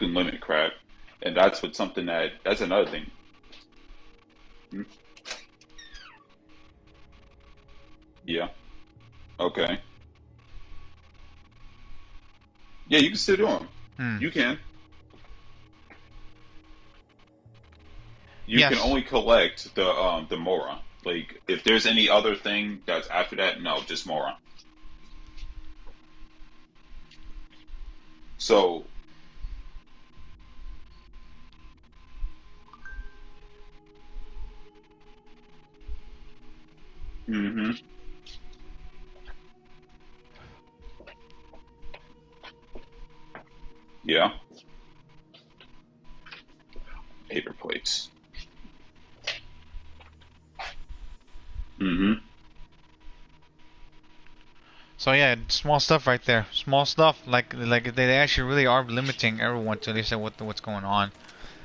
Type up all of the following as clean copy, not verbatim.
can limit crap, and that's what something that's another thing. Hmm? Yeah. Okay. Yeah, you can still do them. Hmm. You can. You can Yes. only collect the Mora. Like if there's any other thing that's after that, no, just Mora. So, hmm, yeah, paper plates. Hmm. So yeah, small stuff right there. Small stuff like they actually really are limiting everyone to at least what's going on.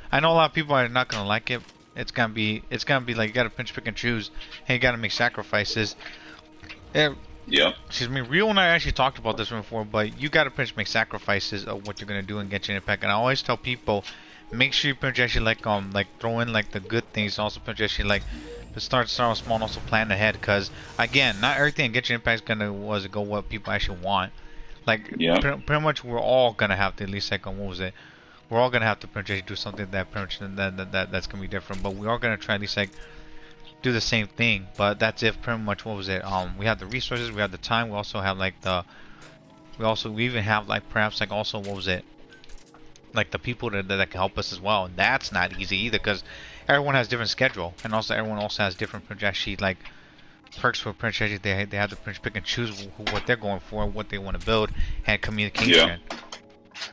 I know a lot of people are not gonna like it. It's gonna be like you gotta pinch pick and choose. Hey, you gotta make sacrifices. Yeah, Yep. excuse me. Rio and I actually talked about this one before, but you gotta pinch make sacrifices of what you're gonna do and get your impact. And I always tell people, make sure you pinch actually like throw in like the good things. Also pinch actually like to start small and also plan ahead. Cause again, not everything in Get Your Impact is gonna was go what people actually want. Like Yep. pretty much we're all gonna have to at least like what was it? We're all gonna have to pretty much do something that pretty much that's gonna be different. But we are gonna try at least like do the same thing. But that's if pretty much what was it? We have the resources, we have the time, we also have like we even have like perhaps like also what was it? Like the people that can help us as well. And that's not easy either because everyone has different schedule and also everyone also has different project sheet like perks for project. They have to pick and choose what they're going for, what they want to build, and Yeah. communication.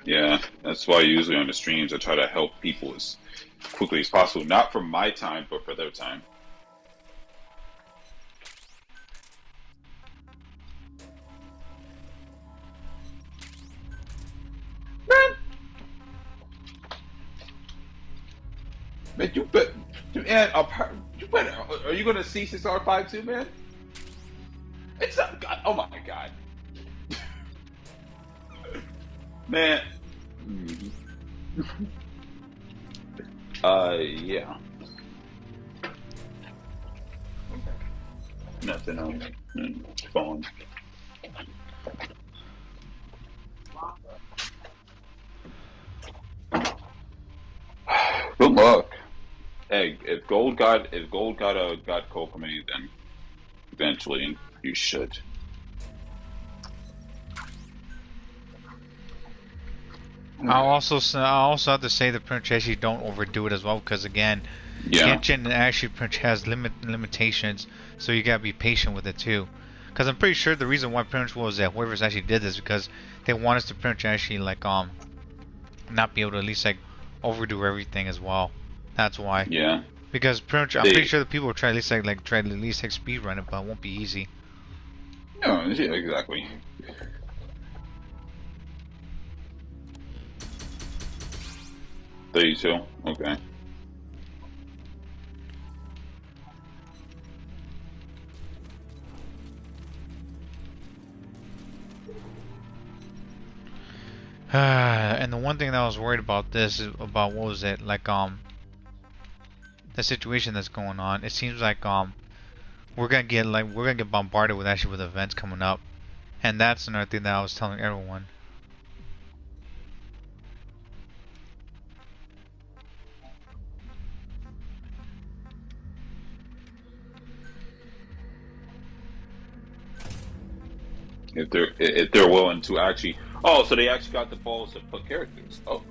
Yeah. That's why usually on the streams I try to help people as quickly as possible, not for my time, but for their time. Man, man, you bet. Man, you better. Are you gonna see 6R5 too, man? It's not. God, oh my God, man. Mhm. Yeah. Nothing on phone. Good luck. Hey, if gold got coal from me, then eventually you should. I also have to say the Prince don't overdo it as well because again, Yeah. Genshin actually has limitations, so you gotta be patient with it too. Because I'm pretty sure the reason why Prince was that whoever's actually did this because they want us to Prince actually like not be able to at least like overdo everything as well. That's why. Yeah. Because Prince, I'm pretty They. sure the people will try at least like try to at least like speed run it, but it won't be easy. No, yeah, exactly. 32. Okay. And the one thing that I was worried about this is about what was it like the situation that's going on. It seems like we're gonna get bombarded with actually with events coming up, and that's another thing that I was telling everyone. If they're willing to actually. Oh, so they actually got the balls to put characters. Oh,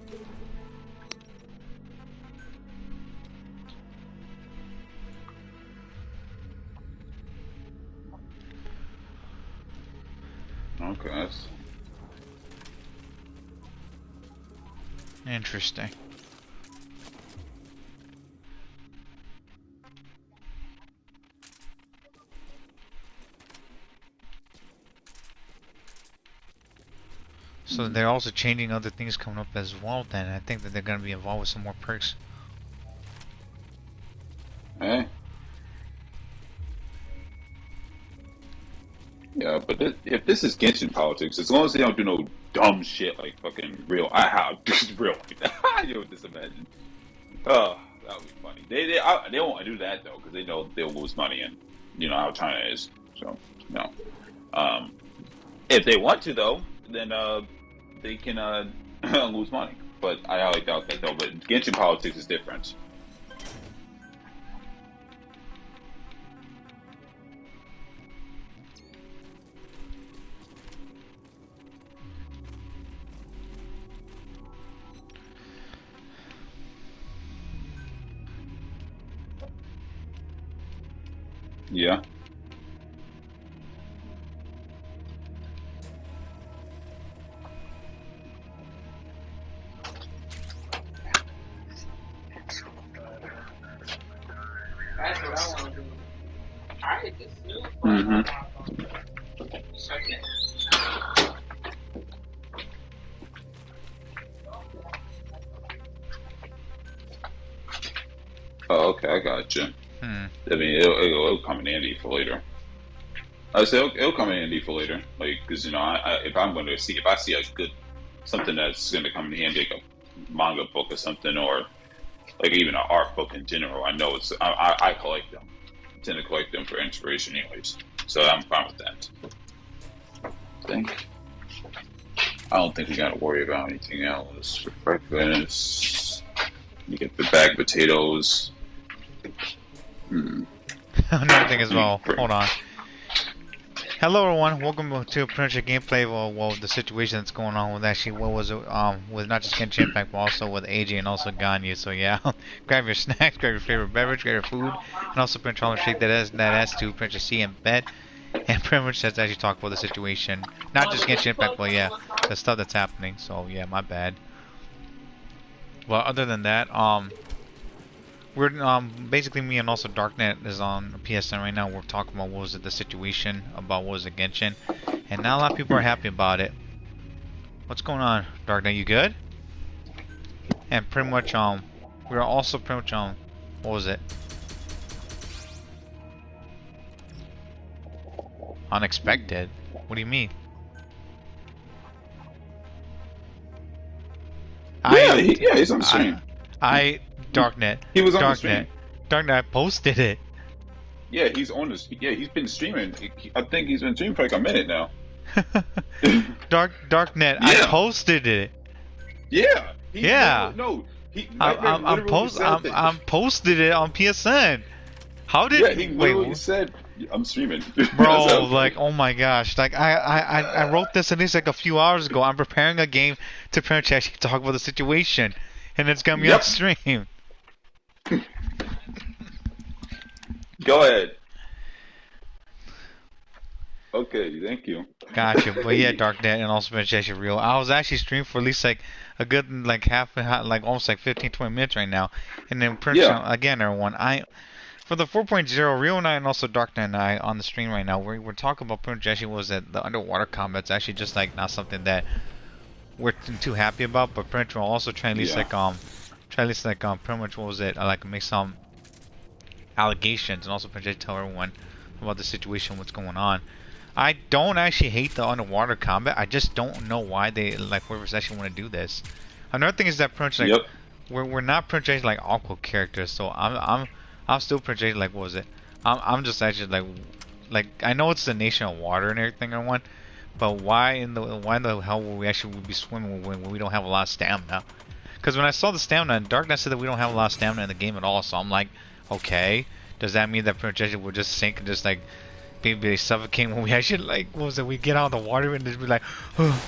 okay. Interesting. So they're also changing other things coming up as well. Then I think that they're gonna be involved with some more perks. Hey, Yeah, but if this is Genshin politics, as long as they don't do no dumb shit like fucking real, I have real like that. You know, just imagine. Oh, that would be funny. They don't want to do that though because they know they'll lose money, and you know how China is. So no. Um, if they want to though, then they can lose money. But I highly doubt that though. But Genshin politics is different. Yeah. That's what I want to do. I just knew. Mm-hmm. Oh, okay, I got you. I mean, it'll come in handy for later. I say it'll come in handy for later, like because you know, if I'm going to see if I see a good something that's going to come in handy, like a manga book or something, or like even an art book in general, I know it's I collect them. I tend to collect them for inspiration, anyways. So I'm fine with that. I don't think we got to worry about anything else for breakfast. You get the bag of potatoes. Another thing as well. Hold on. Hello everyone, welcome to pretty much a gameplay of well, the situation that's going on with actually what was it with not just Genshin Impact but also with AJ and also Ganyu. So yeah, grab your snacks, grab your favorite beverage, grab your food, and also pretty much shake that ass to pretty much see in bed. And pretty much that's actually talk about the situation. Not just Genshin Impact, but yeah, the stuff that's happening. So yeah, my bad. Well, other than that, we're basically me and also Darknet is on PSN right now. We're talking about what was it, the situation about what was it, Genshin, and not a lot of people are happy about it. What's going on, Darknet? You good? And pretty much we're also pretty much what was it? Unexpected? What do you mean? Yeah, he's on the stream. Darknet. He was on Darknet. the stream. Darknet, I posted it. Yeah, he's on this. Yeah, he's been streaming. I think he's been streaming for like a minute now. Darknet, yeah. I posted it. Yeah. Yeah. No. I'm posted it on PSN. How did? Yeah, he literally said, "I'm streaming." Bro, like, oh my gosh! Like, I wrote this at least like a few hours ago. I'm preparing a game to pretty much actually talk about the situation, and it's gonna be on stream. Go ahead. Okay, thank you. Gotcha. But yeah, Darknet and also been actually real. I was actually streaming for at least like a good like like almost like 15-20 minutes right now, and then again, everyone, for the 4.0, Rio and I and also Darknet and I on the stream right now, we're talking about pretty much actually was that the underwater combat's actually just like not something that we're too happy about, but pretty much we're also trying to pretty much what was it, like make some allegations and also pretty much tell everyone about the situation, what's going on. I don't actually hate the underwater combat. I just don't know why they like whoever's actually want to do this. Another thing is that pretty much like we're not pretty much like aqua characters, so I'm still pretty much like what was it? I'm just actually like I know it's the nation of water and everything I want, but why in the hell will we actually be swimming when we don't have a lot of stamina? Because when I saw the stamina, and Darkness said that we don't have a lot of stamina in the game at all, so I'm like, okay, does that mean that pretty much will just sink and just like be suffocating when we actually like what was it? We get out of the water and just be like, oh.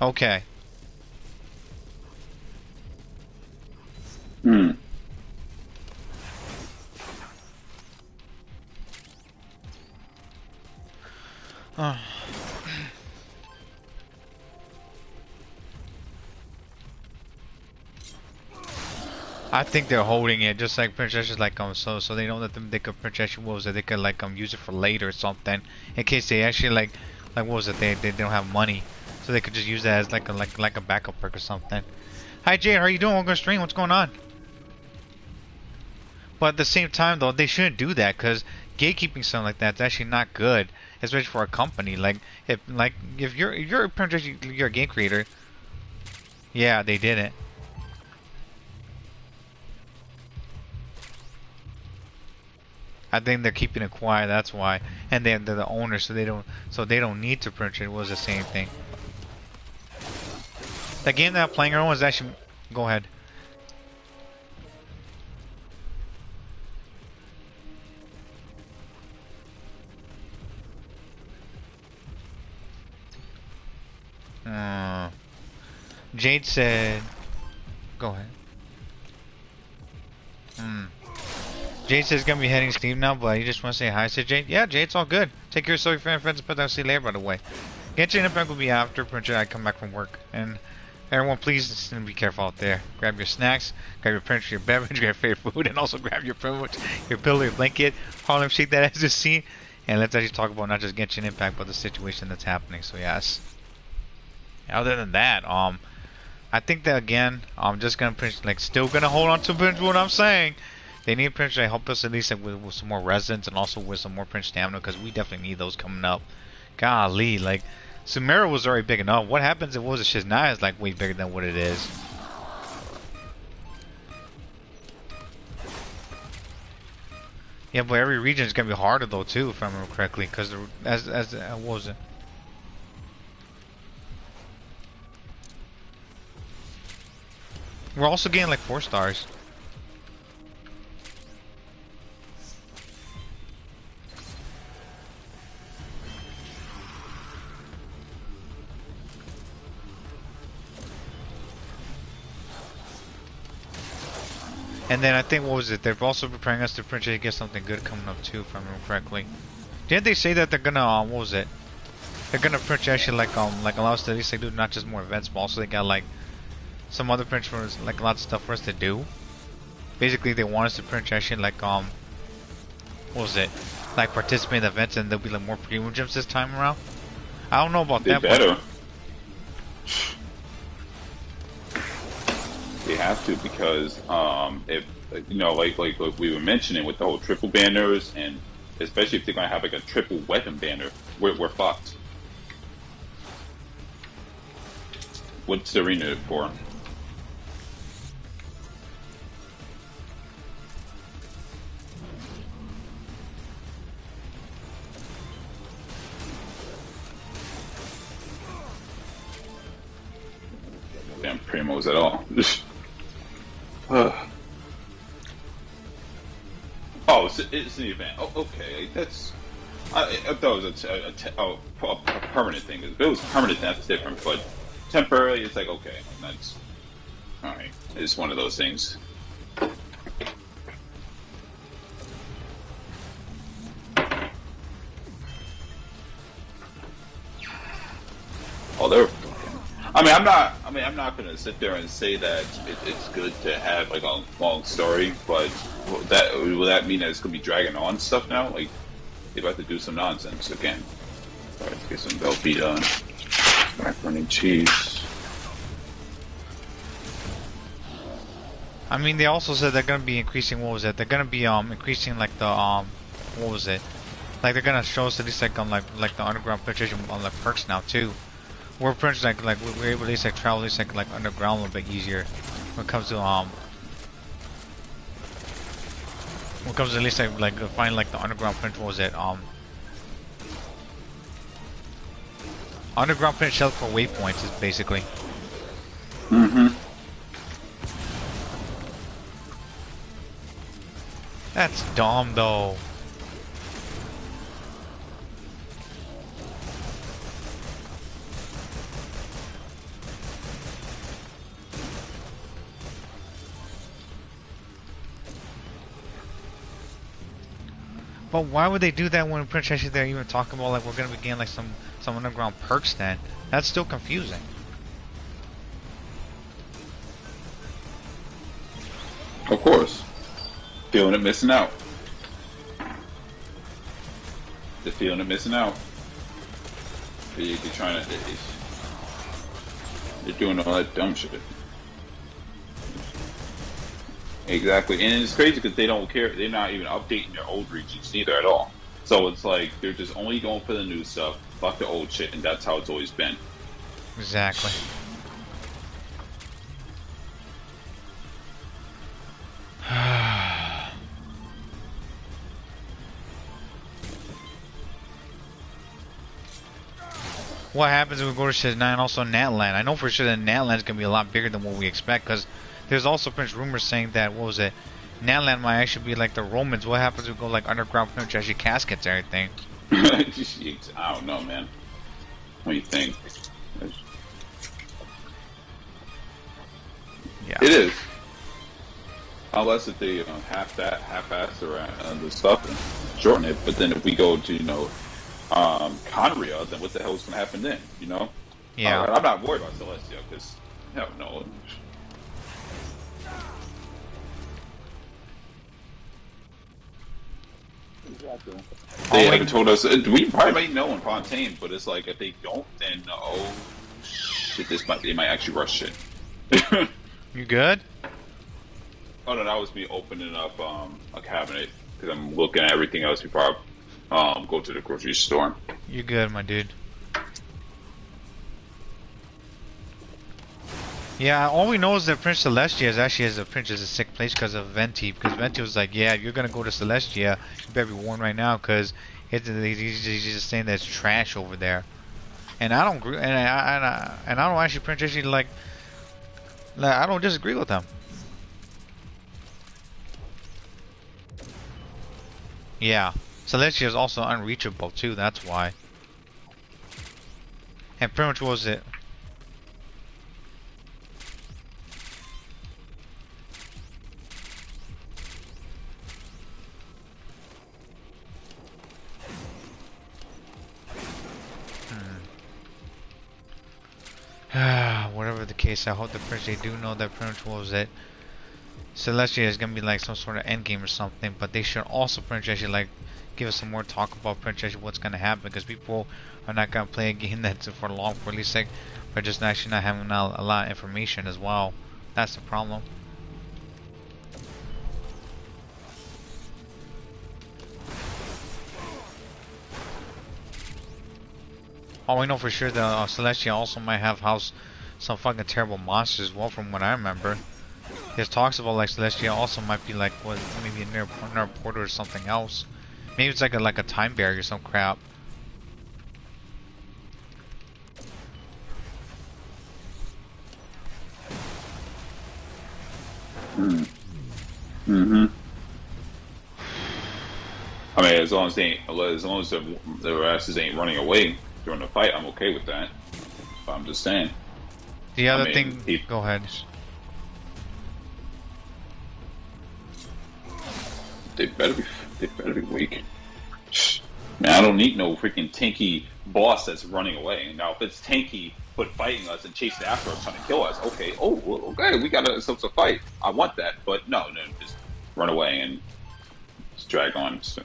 Okay. I think they're holding it just like Princess is like so they know that they could Princess what was it, they could like use it for later or something in case they actually like what was it, they don't have money, so they could just use that as like a backup perk or something. Hi Jade, how are you doing? Welcome to stream. What's going on? But at the same time, though, they shouldn't do that because gatekeeping something like that's actually not good, especially for a company. If you're pretty much you're a game creator, yeah, they didn't. I think they're keeping it quiet. That's why, and they're the owners, so they don't need to print it. It was the same thing. The game that I'm playing on was actually. Go ahead. Jade said. Go ahead. Jade says he's gonna be heading to now, but you just want to say hi. Said Jade. Yeah, Jade's all good. Take care of your friends, but I'll see you later. By the way, Genshin Impact will be after I come back from work. And everyone, please be careful out there. Grab your snacks, grab your printer, your beverage, grab your favorite food, and also grab your privilege, your pillow, your blanket. Harlem Shake that as a scene, and let's actually talk about not just Genshin Impact, but the situation that's happening. So yes. Other than that, I think that again, I'm just gonna print, still gonna hold on to what I'm saying. They need Prince to help us at least with some more residents and also with some more Prince stamina because we definitely need those coming up. Golly, Sumeru was already big enough. What happens if was Shiznai is way bigger than what it is? Yeah, but every region is gonna be harder though too, if I remember correctly, because what was it? We're also getting 4 stars. And then I think, what was it? They're also preparing us to potentially get something good coming up too, if I remember correctly. Didn't they say that they're gonna, what was it? They're gonna print actually allow us to at least do not just more events, but also they got some other prints for us, a lot of stuff for us to do. Basically, they want us to print actually what was it? Participate in events, and there'll be more premium gems this time around. I don't know about that. Better. They have to because if like we were mentioning with the whole triple banners, and especially if they're gonna have a triple weapon banner, we're fucked. What's the arena for? Damn primos at all. Oh, it's an event. Oh, okay. That's. I thought it was a permanent thing. If it was permanent, that's different. But temporarily, it's okay. That's all right. It's one of those things. Oh, they're. I'm not gonna sit there and say that it's good to have a long story, but will that mean that it's gonna be dragging on stuff now? They're about to do some nonsense again. Alright, let's get some Velveeta and macaroni and cheese. I mean, they also said they're gonna be increasing. What was it? They're gonna be increasing the what was it? They're gonna show us at least on the underground penetration on perks now too. We're pretty much we're able to at least travel at least underground a little bit easier when it comes to at least find the underground print. What was it? Underground print shell for waypoints is basically. That's dumb though. But why would they do that when Prince actually they're even talking about we're gonna be getting some underground perks then? That's still confusing. Of course. Feeling it missing out. They're feeling it missing out. They're trying to they're doing all that dumb shit. Exactly, and it's crazy because they don't care. They're not even updating their old regions either at all. So it's like they're just only going for the new stuff, fuck the old shit, and that's how it's always been. Exactly. What happens if we go to Shizna and also Natland? I know for sure that Natland's gonna be a lot bigger than what we expect, because there's also Prince rumors saying that, what was it, Natland might actually be like the Romans. What happens if we go like underground Prince actually caskets and everything? I don't know, man. What do you think? Yeah. It is. Unless if they half-ass around the stuff and shorten it. But then if we go to, Conria, then what the hell is going to happen then, Yeah. I'm not worried about Celestia, because, hell no. Exactly. They haven't told us. We probably might know in Fontaine, but it's like, if they don't, then, oh, shit, they might actually rush shit. You good? Oh no, that was me opening up a cabinet because I'm looking at everything else before I go to the grocery store. You good, my dude? Yeah, all we know is that Prince Celestia is actually as a prince is a sick place because of Venti. Because Venti was like, yeah, if you're gonna go to Celestia, you better be warned right now because he's just saying that it's trash over there. And I don't agree, and I don't actually Prince actually like I don't disagree with him. Yeah, Celestia is also unreachable too. That's why. And pretty much what was it? Whatever the case, I hope the Prince they do know that pretty much what was it? Celestia is gonna be like some sort of end game or something, but they should also pretty much actually like give us some more talk about pretty much what's gonna happen, because people are not gonna play a game that's for long for at least like, but just actually not having a lot of information as well. That's the problem. Oh, we know for sure that Celestia also might have house some fucking terrible monsters as well, from what I remember. There's talks about like Celestia also might be like what, maybe near portal or something else. Maybe it's like a time barrier or some crap. Mm-hmm. I mean, as long as the asses ain't running away during the fight, I'm okay with that. But I'm just saying. The other thing, go ahead. They better be weak. Man, I don't need no freaking tanky boss that's running away. Now, if it's tanky but fighting us and chasing after us, trying to kill us, okay. Oh, well, okay, we got ourselves a fight. I want that, but no, just run away and just drag on. So.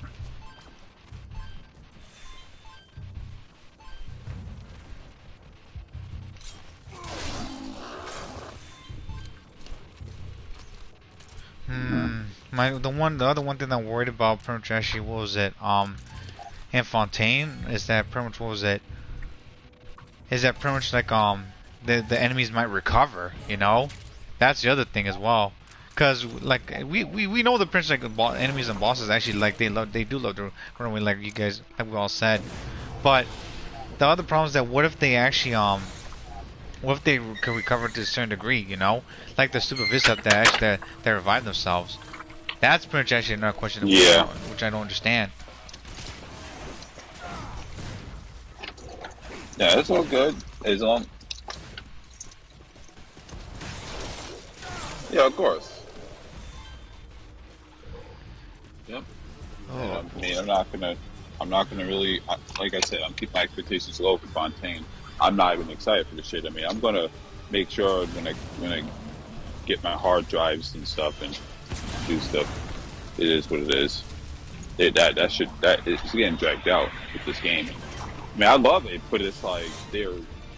The other one thing I'm worried about pretty much actually, what was it, in Fontaine, is that pretty much, what was it, is that pretty much like, the enemies might recover, that's the other thing as well, because like, we know the prince, like, enemies and bosses actually, like, they do love to run away, like you guys, like we all said, but the other problem is that what if they actually, what if they can recover to a certain degree, like the stupid Vista that revive themselves. That's pretty much actually another question, which I don't understand. Yeah, it's all good as long. Yeah, of course. Yep. Oh. And, I mean, I'm not gonna really, like I said, I'm keeping my expectations low for Fontaine. I'm not even excited for the shit. I mean, I'm gonna make sure when I get my hard drives and stuff and do stuff, it is what it is. That is getting dragged out with this game. I mean, I love it, but it's like they're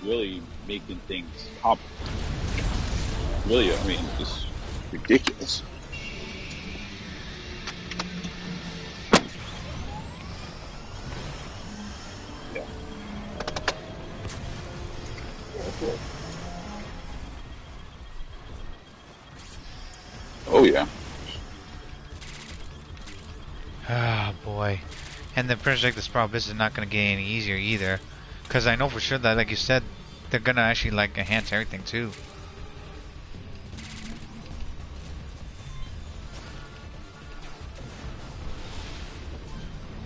really making things complicated. Really, I mean, it's ridiculous. Oh yeah. Ah, boy. And then pretty much like this problem, this is not gonna get any easier either. Because I know for sure that, like you said, they're gonna actually like enhance everything too.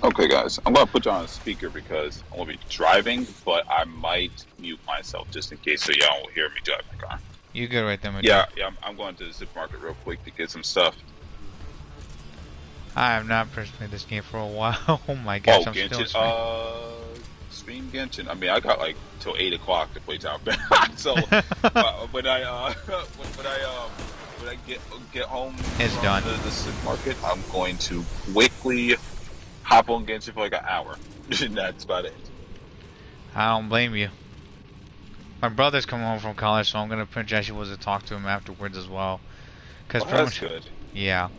Okay, guys, I'm gonna put you on a speaker because I'm gonna be driving, but I might mute myself just in case so y'all won't hear me driving the car. You good right there, my Yeah, dude. yeah, I'm going to the supermarket real quick to get some stuff. I have not played this game for a while. Oh my gosh, I'm Genshin, still stream Genshin. I mean, I got like till 8 o'clock to play Tower. So when I get home It's from done. the supermarket, I'm going to quickly hop on Genshin for like an hour. And that's about it. I don't blame you. My brother's coming home from college, so I'm gonna print Jesse was to talk to him afterwards as well. Cause pretty That's much, good. yeah.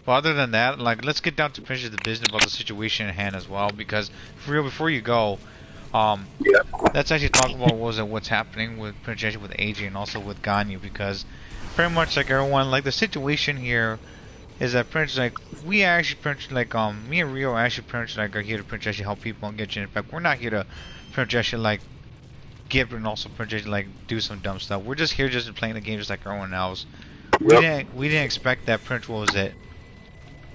But other than that, like, let's get down to finish the business about the situation at hand as well. Because for real, before you go, Yeah. let's actually talk about what's happening with Prince Jesse with AJ and also with Ganyu. Because pretty much like everyone, like the situation here is that Prince, like, we actually Prince, like, me and Rio actually Prince, like, are here to Prince Jesse help people and get Genshin back. We're not here to Prince Jesse like give and also Prince Jesse like do some dumb stuff. We're just here just playing the game just like everyone else. We didn't expect that Prince, what was it?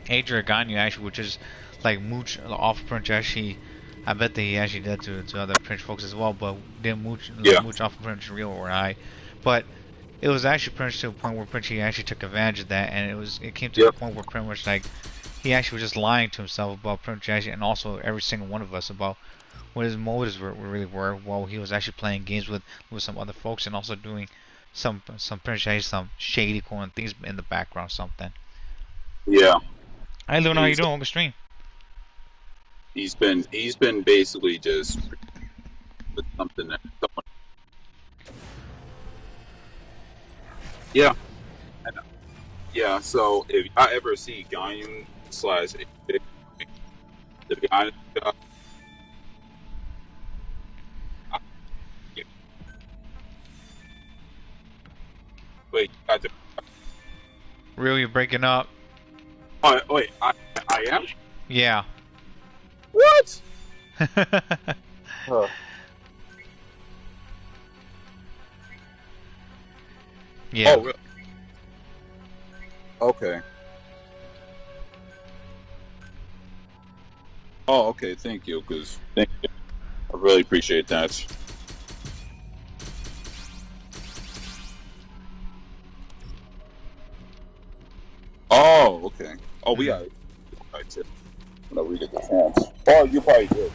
Adria Ganyu actually, which is like mooch off Prince actually. I bet that he actually did to other Prince folks as well, but didn't mooch mooch off of Prince Real or I. But it was actually Prince to a point where Prince he actually took advantage of that, and it came to the point where pretty much like he actually was just lying to himself about Prince actually, and also every single one of us about what his motives really were while he was actually playing games with some other folks and also doing some Prince actually some shady cool things in the background or something. Yeah. Hi Luna, how you doing? Welcome to stream. He's been basically just with something that someone. Yeah. Yeah. So if I ever see Ganyu slash the guy. Wait, Real, you're breaking up. oh, wait, I am? Yeah. What? Yeah. Oh, really? Okay. Oh, okay. Thank you, thank you. I really appreciate that. Oh, okay. Oh, we got it. Right, too. Whenever we get the chance. Oh, you probably did.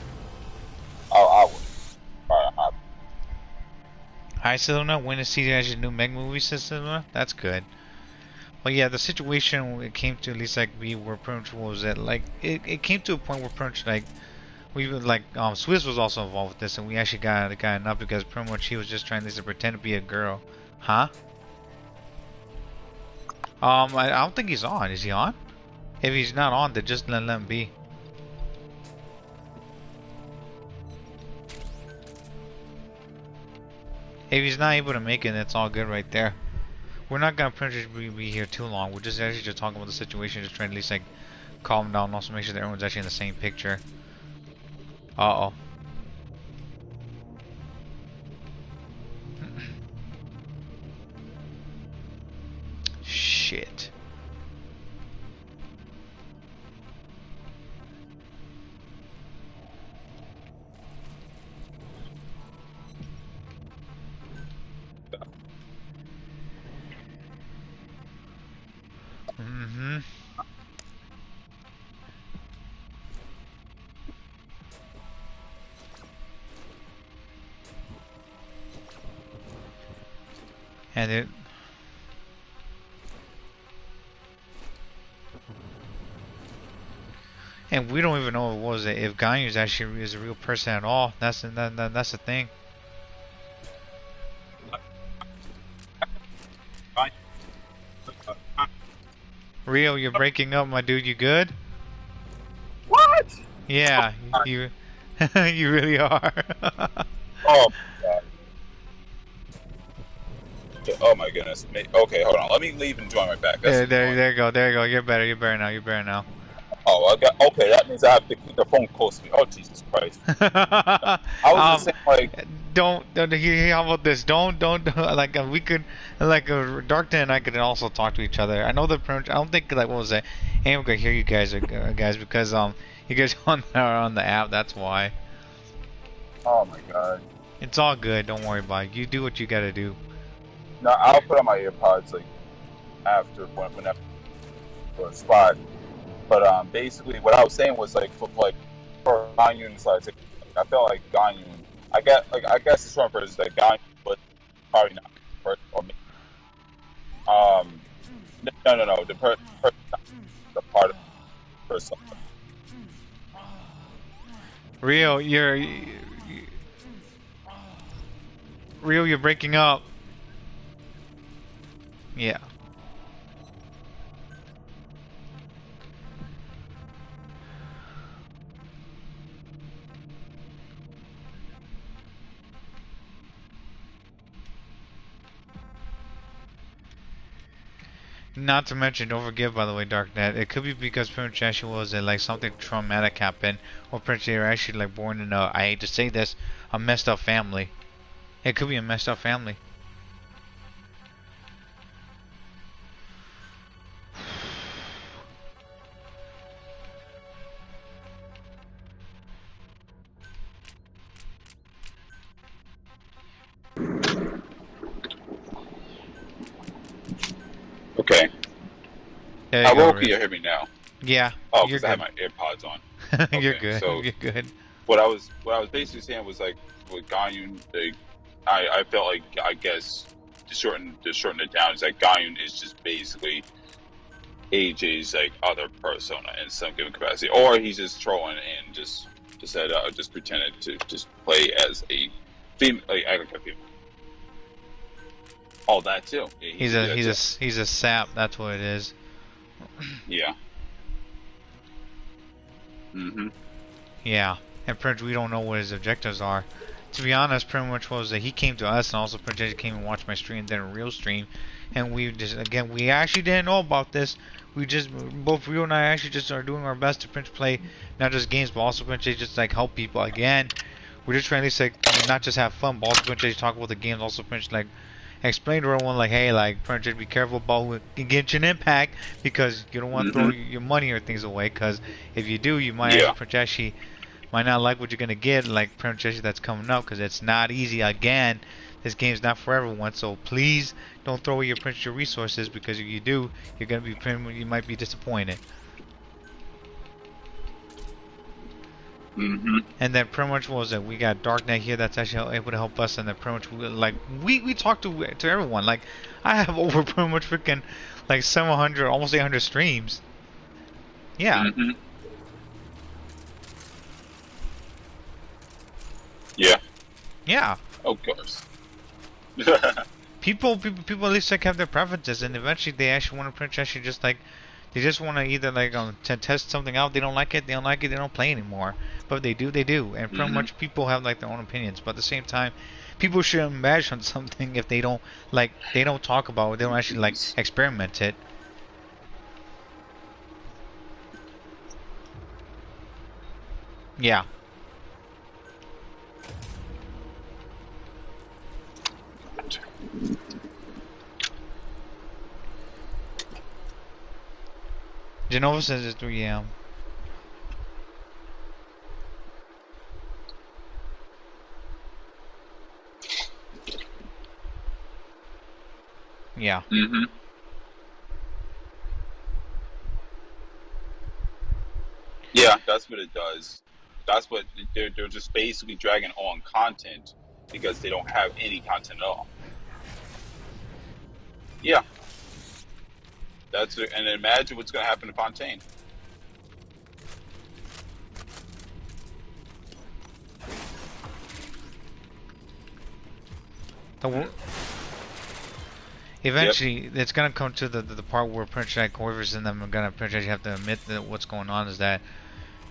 I would. Alright, Hi, Selena. When to see your new Meg movie, Selena? That's good. Well, yeah, the situation it came to, at least like we were pretty much, what was it? Like it came to a point where pretty much like we were like Swiss was also involved with this, and we actually got enough because pretty much he was just trying to pretend to be a girl, huh? I don't think he's on. Is he on? If he's not on, then just let him be. If he's not able to make it, that's all good right there. We're not gonna pretty much be here too long. We're just actually just talking about the situation, just trying to at least like calm down and also make sure that everyone's actually in the same picture. Uh oh. Shit. Mm-hmm. And it. And we don't even know what was it if Ganyu is actually is a real person at all. That's the thing. Rio, you're breaking up, my dude. You good? What? Yeah, you You really are. Oh my god. Oh my goodness. Okay, hold on. Let me leave and join my back. That's There you go, there you go. You're better, you're better now. Oh, I got okay. That means I have to keep the phone close to me. Oh Jesus Christ! I was just saying, like, don't how about this? Don't like we could like Dark and I could also talk to each other. I know the I don't think like what was it? Hey, I'm gonna hear you guys guys because you guys are on the app. That's why. oh my god. It's all good. Don't worry about it. You do what you gotta do. No, I'll put on my earpods like after whenever for a spot. But basically, what I was saying was like for Ganyun slides, I felt like Ganyun. I guess the short version is that Ganyun was probably not first or maybe, no, the person the part of the person. Rio, you're breaking up. Yeah. Not to mention, don't forget, by the way, Darknet, it could be because Prince actually was like something traumatic happened, or Prince they were actually like born in a, I hate to say this, a messed up family. It could be a messed up family. Okay. I hope you hear me now. Yeah. Oh, because I have my AirPods on. Okay, You're good. So you're good. What I was basically saying was like with Ganyun, I felt like I guess to shorten it down is that Ganyun is just basically AJ's like other persona in some given capacity, or he's just trolling and just pretended to just play as a female, like act like a female. All that too. Yeah, He's a sap. That's what it is. Yeah. Mhm. Yeah. And pretty much we don't know what his objectives are. To be honest, pretty much was that he came to us and also pretty much came and watched my stream, then a real stream, and we just again we actually didn't know about this. We just both Rio and I actually just are doing our best to pretty much play not just games but also pretty much just like help people. Again, we're just trying to like not just have fun, but also pretty much talk about the games. Also pretty much like explain to everyone like, hey, like pretty much be careful about Genshin Impact because you don't want to throw your money or things away. Because if you do, you might actually might not like what you're gonna get, like pretty much that's coming up, because it's not easy. Again, this game's not for everyone, so please don't throw away your resources, because if you do, you're gonna be you might be disappointed. And then pretty much what was it? We got Darknet here that's actually able to help us, and then pretty much like we talk to everyone. Like I have over pretty much freaking like 700, almost 800 streams. Yeah. Yeah. Yeah. Of course. people at least like have their preferences, and eventually they actually want to pretty much actually just like they just want to either like to test something out. They don't like it, they don't play anymore. But if they do, they do. And pretty much people have like their own opinions. But at the same time, people shouldn't bash on something if they don't like, they don't talk about it, they don't actually like experiment it. Yeah. Genova says it's 3 a.m. Yeah. Yeah, that's what it does. That's what they're just basically dragging on content because they don't have any content at all. Yeah. That's it. And imagine what's going to happen to Fontaine. Eventually, it's gonna come to the part where Prince Jack Corvus and them are gonna pretty much have to admit that what's going on is that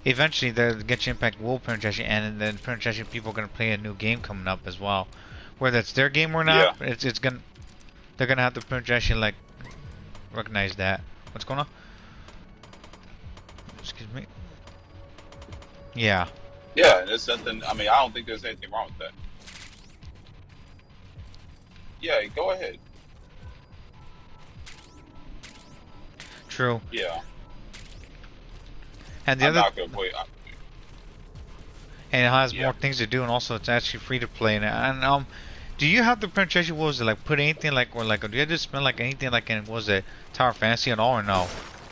eventually the Genshin Impact will penetration, and then penetration people are gonna play a new game coming up as well, whether it's their game or not. Yeah. It's gonna they're gonna have to penetration like recognize that. What's going on? Excuse me. Yeah. Yeah, and there's nothing. I mean, I don't think there's anything wrong with that. Yeah, go ahead. True. Yeah. And the I'm other, not gonna play. and it has Yeah. more things to do, and also it's actually free to play. And do you have the penetration? What was it like? Put anything like, or like, do you have to spend like anything like in, what was it, Tower Fantasy at all, or no?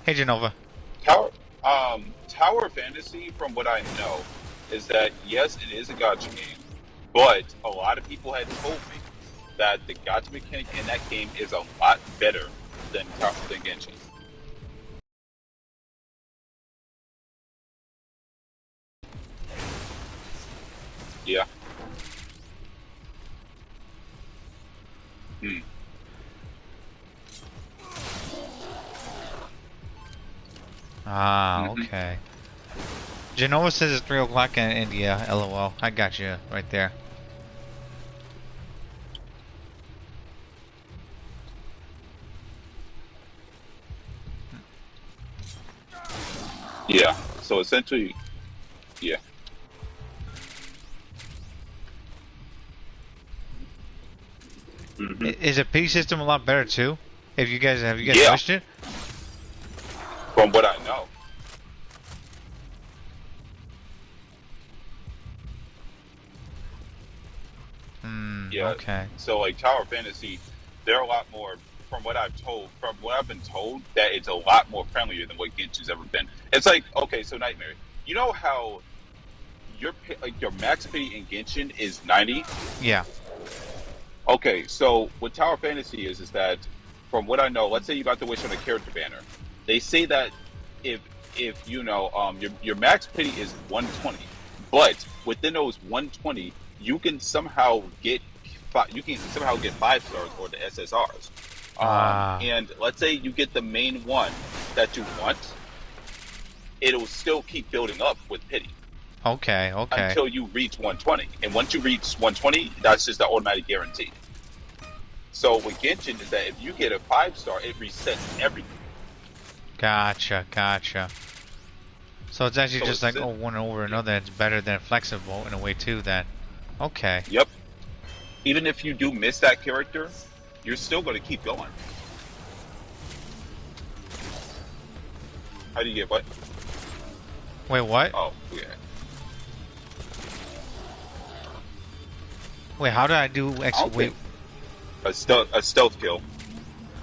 Hey, Genova. Tower Fantasy, from what I know, is that yes, it is a gacha game, but a lot of people had told me that the gacha mechanic in that game is a lot better than Genshin. Yeah. Hmm. Ah, okay. Genova says it's 3 o'clock in India. LOL. I got you right there. Yeah. So essentially, yeah. Is the pity system a lot better too? If you guys have Yeah. switched it? From what I know. Yeah. Okay. So like Tower Fantasy, they're a lot more. From what I've been told, that it's a lot more friendlier than what Genshin's ever been. It's like, okay, so Nightmare, you know how your max pity in Genshin is 90? Yeah. Okay, so what Tower Fantasy is that, from what I know, let's say you got to wish on a character banner. They say that if you know your max pity is 120, but within those 120, you can somehow get 5 stars or the SSRs. And let's say you get the main one that you want, it'll still keep building up with pity. Okay. Until you reach 120. And once you reach 120, that's just the automatic guarantee. So with Genshin is that if you get a 5-star, it resets everything. Gotcha. So it's actually just like one over another. It's better than flexible in a way too. Then, okay. Yep. Even if you do miss that character, you're still going to keep going. How do you get what? Wait, what? Oh, yeah. Wait, how do I do wait? A stealth kill.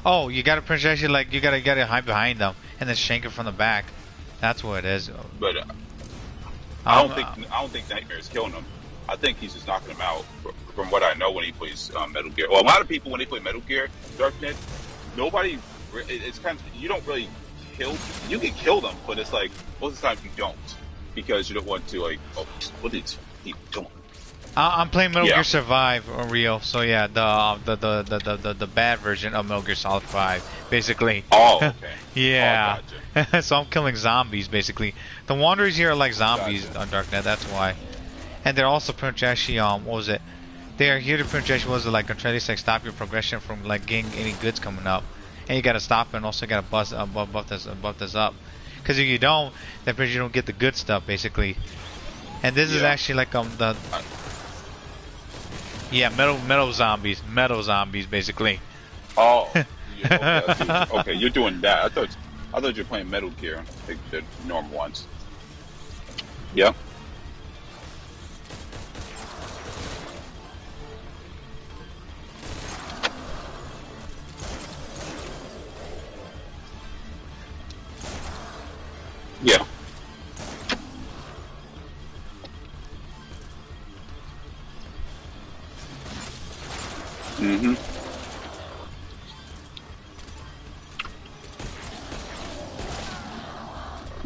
Oh, you gotta project like you gotta hide behind them and then shank it from the back. That's what it is. But I don't think Nightmare is killing him. I think he's just knocking him out. From what I know, when he plays Metal Gear, well, a lot of people when they play Metal Gear Darknet, nobody. It's kind of, you don't really kill. You can kill them, but it's like most of the time you don't, because you don't want to like. Oh, what is he doing? I'm playing Metal Gear Survive, Rio. So yeah, the bad version of Metal Gear Solid 5, basically. Oh, okay. Yeah. Oh, gotcha. So I'm killing zombies, basically. The Wanderers here are like zombies on Darknet. That's why. And they're also actually what was it? They are here to project like try to like stop your progression from like getting any goods coming up, and you gotta stop it and also gotta buff this up, because if you don't, then you don't get the good stuff basically. And this is actually like metal zombies basically. Oh, okay, you're doing that. I thought you were playing Metal Gear, the normal ones. Yep. Yeah. Mm-hmm.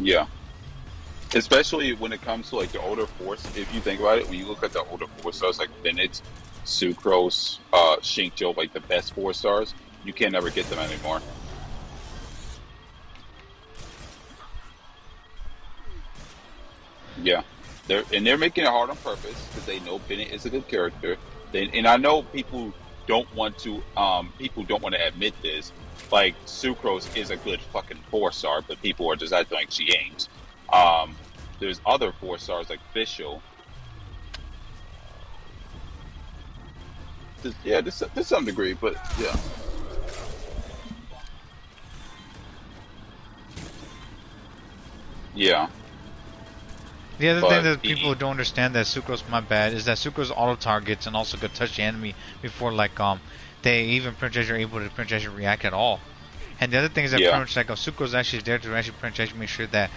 Yeah. Especially when it comes to like the older force, if you think about it, when you look at the older 4-stars like Bennett, Sucrose, Shinkjo, like the best 4-stars, you can never get them anymore. Yeah, they're making it hard on purpose because they know Bennett is a good character. And I know people don't want to admit this. Like Sucrose is a good fucking 4-star, but people are just acting like she ain't. There's other 4-stars like Fischl. Yeah, to some degree, but yeah. Yeah. The other thing But that people don't understand that Sucrose, my bad, is that Sucrose auto targets and also could touch the enemy before they even pretty much are able to pretty much react at all. And the other thing is that pretty much like Sucrose actually is there to actually pretty much make sure that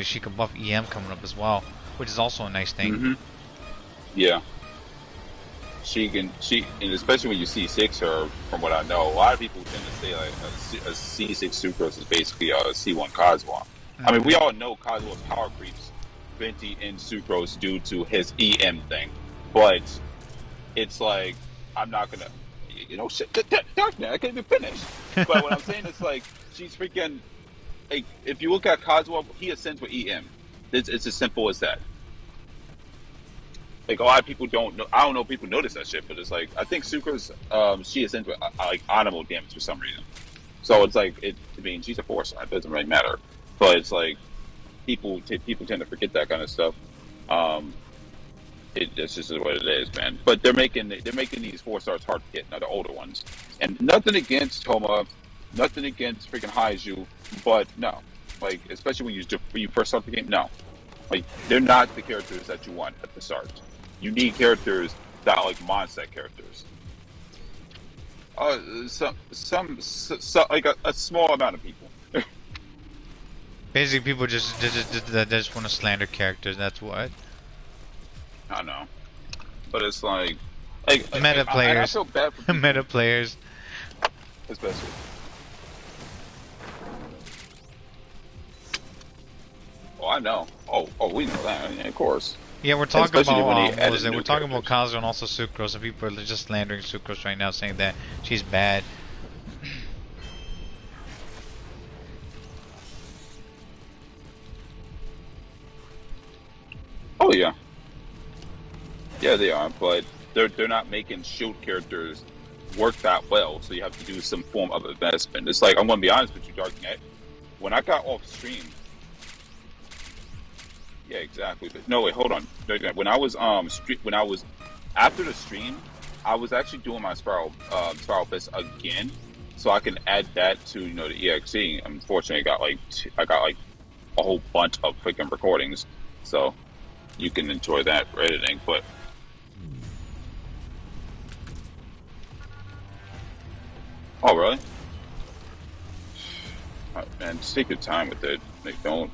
she can buff EM coming up as well, which is also a nice thing. Mm-hmm. Yeah. And especially when you C6 her, from what I know, a lot of people tend to say like a C6 Sucrose is basically a C1 Kazuha. I mean, we all know Kazuha power creeps Venti and Sucrose due to his EM thing, but it's like, I'm not gonna, shit, Dark Knight, I can't even finish. But what I'm saying is like, she's freaking, like, if you look at Kazuha, he ascends with EM. It's as simple as that. Like, a lot of people don't know, I don't know if people notice that shit, but it's like, I think Sucrose, she ascends with like animal damage for some reason. So it's like, she's a 4-star, it doesn't really matter. But it's like, people tend to forget that kind of stuff. It's just what it is, man. But they're making these 4-stars hard to get, now the older ones. And nothing against Toma, nothing against freaking Haiju, but no, like especially when you first start the game, no, like they're not the characters that you want at the start. You need characters that are like Mondstack characters. Some like a small amount of people. Basically, people just want to slander characters. That's what. I know, but it's like meta players. I feel bad for meta players, especially. Oh, I know. Oh, we know that. I mean, of course. Yeah, we're talking about we're talking about Kazuha and also Sucrose, and people are just slandering Sucrose right now, saying that she's bad. Oh yeah, they are, but they're not making shield characters work that well. So you have to do some form of investment. It's like, I'm gonna be honest with you, Dark Knight. When I got off stream, yeah, exactly. But no, wait, hold on. When I was after the stream, I was actually doing my Spiral Fist again, so I can add that to the EXE. Unfortunately, I got like a whole bunch of freaking recordings, so you can enjoy that for editing. But oh, really? Man, just take your time with it. Like, don't.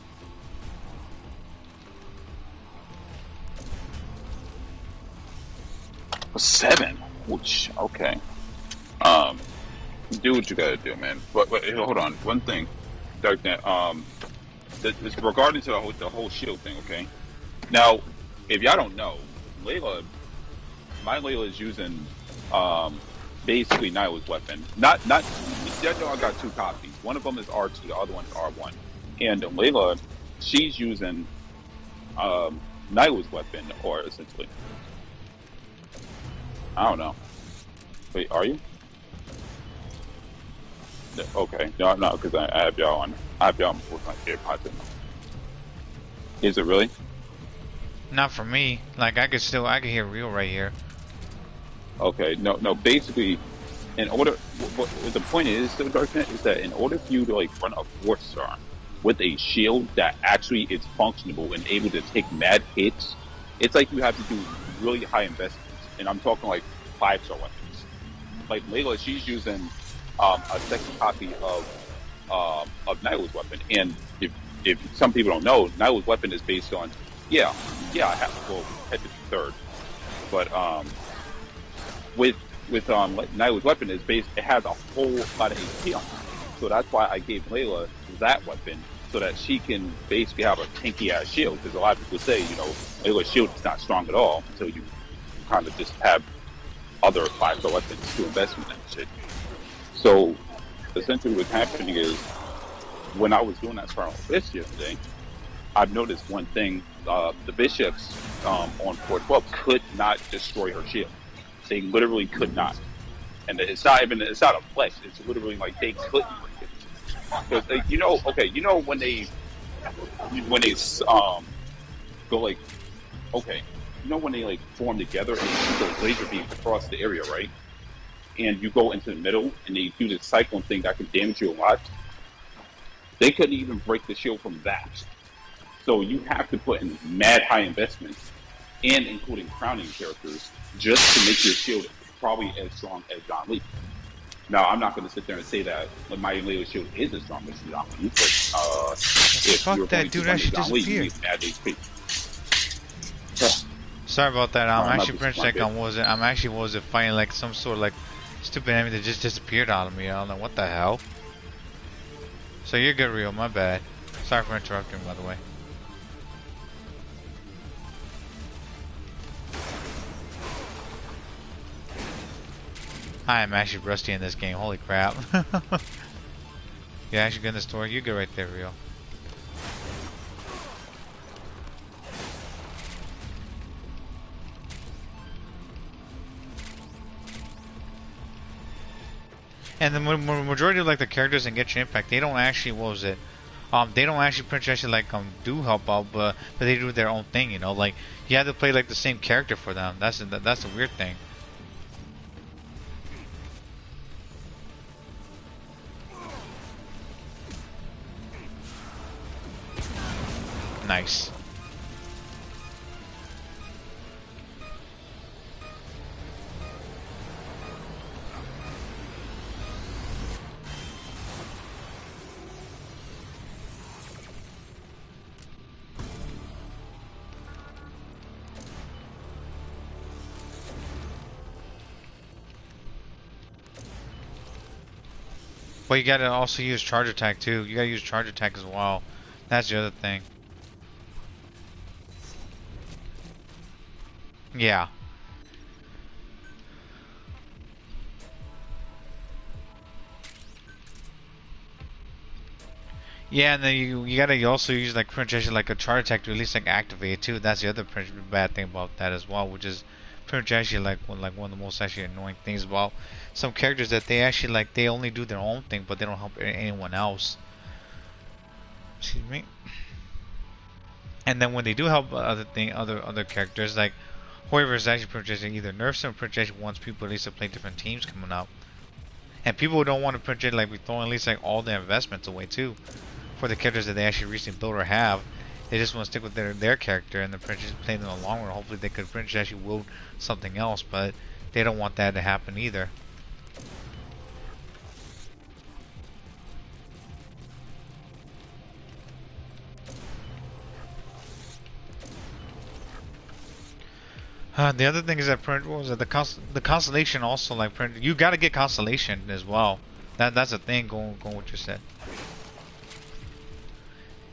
A 7, which okay. Do what you gotta do, man. But hold on, one thing, Darknet. It's regarding to the whole shield thing. Okay. Now, if y'all don't know, my Layla is using basically Nyla's weapon. Not. You know, I got 2 copies. One of them is R2, the other one is R1. And Layla, she's using Nyla's weapon, or essentially. I don't know. Wait, are you? Okay, no, because I have y'all on. I have y'all with my AirPods in. Is it really? Not for me. Like I could hear real right here. Okay, no. Basically, in order, what the point is, so Darknet, is that in order for you to like run a 4-star with a shield that actually is functional and able to take mad hits, it's like you have to do really high investments. And I'm talking like 5-star weapons. Like Layla, she's using a second copy of Nyla's weapon. And if some people don't know, Nyla's weapon is based on I have to go head to 3rd. But with Nyla's weapon is based, it has a whole lot of HP on it. So that's why I gave Layla that weapon, so that she can basically have a tanky ass shield. Because a lot of people say, Layla's shield is not strong at all until you kind of just have other 5-star weapons to invest in that shit. So essentially what's happening is, when I was doing that Spiral Fist yesterday, I've noticed one thing: the bishops on 412 could not destroy her shield. They literally could not, and it's not a flex. It's literally like they couldn't break it because you know, okay, you know when they go like, okay, you know when they like form together and shoot those laser beams across the area, right? And you go into the middle and they do this cyclone thing that can damage you a lot. They couldn't even break the shield from that. So you have to put in mad high investments, and including crowning characters, just to make your shield probably as strong as John Lee. Now, I'm not going to sit there and say that my Leo shield is as strong as John Lee, but if fuck you're that going to dude run actually John Lee, you disappeared. need mad HP. Sorry about that. I'm not actually pretty just sick on I'm actually fighting like some sort of like stupid enemy that just disappeared out of me. I don't know what the hell. So you're good, Rio. My bad. Sorry for interrupting, by the way. I am actually rusty in this game. Holy crap. You actually good in the story? You good right there, Rio. And the majority of like the characters in Genshin Impact, they don't actually, what was it? They don't actually pretty much like do help out, but they do their own thing, you know. Like you have to play like the same character for them. That's the weird thing. Nice. But you gotta also use charge attack too. You gotta use charge attack as well. That's the other thing. Yeah. Yeah, and then you gotta also use like projection like a charge attack to at least like activate it too. That's the other bad thing about that as well, which is projection like one of the most actually annoying things about some characters that they actually like they only do their own thing but they don't help anyone else. Excuse me. And then when they do help other characters like whoever is actually projecting either nerfs them or projection wants people at least to play different teams coming up. And people don't want to project like we throw at least like all their investments away too. For the characters that they actually recently built or have, they just want to stick with their character and the Princess play them in the long run. Hopefully they could actually wield something else, but they don't want that to happen either. The other thing is that what was it? The constellation also like you got to get constellation as well. That's a thing going what you said.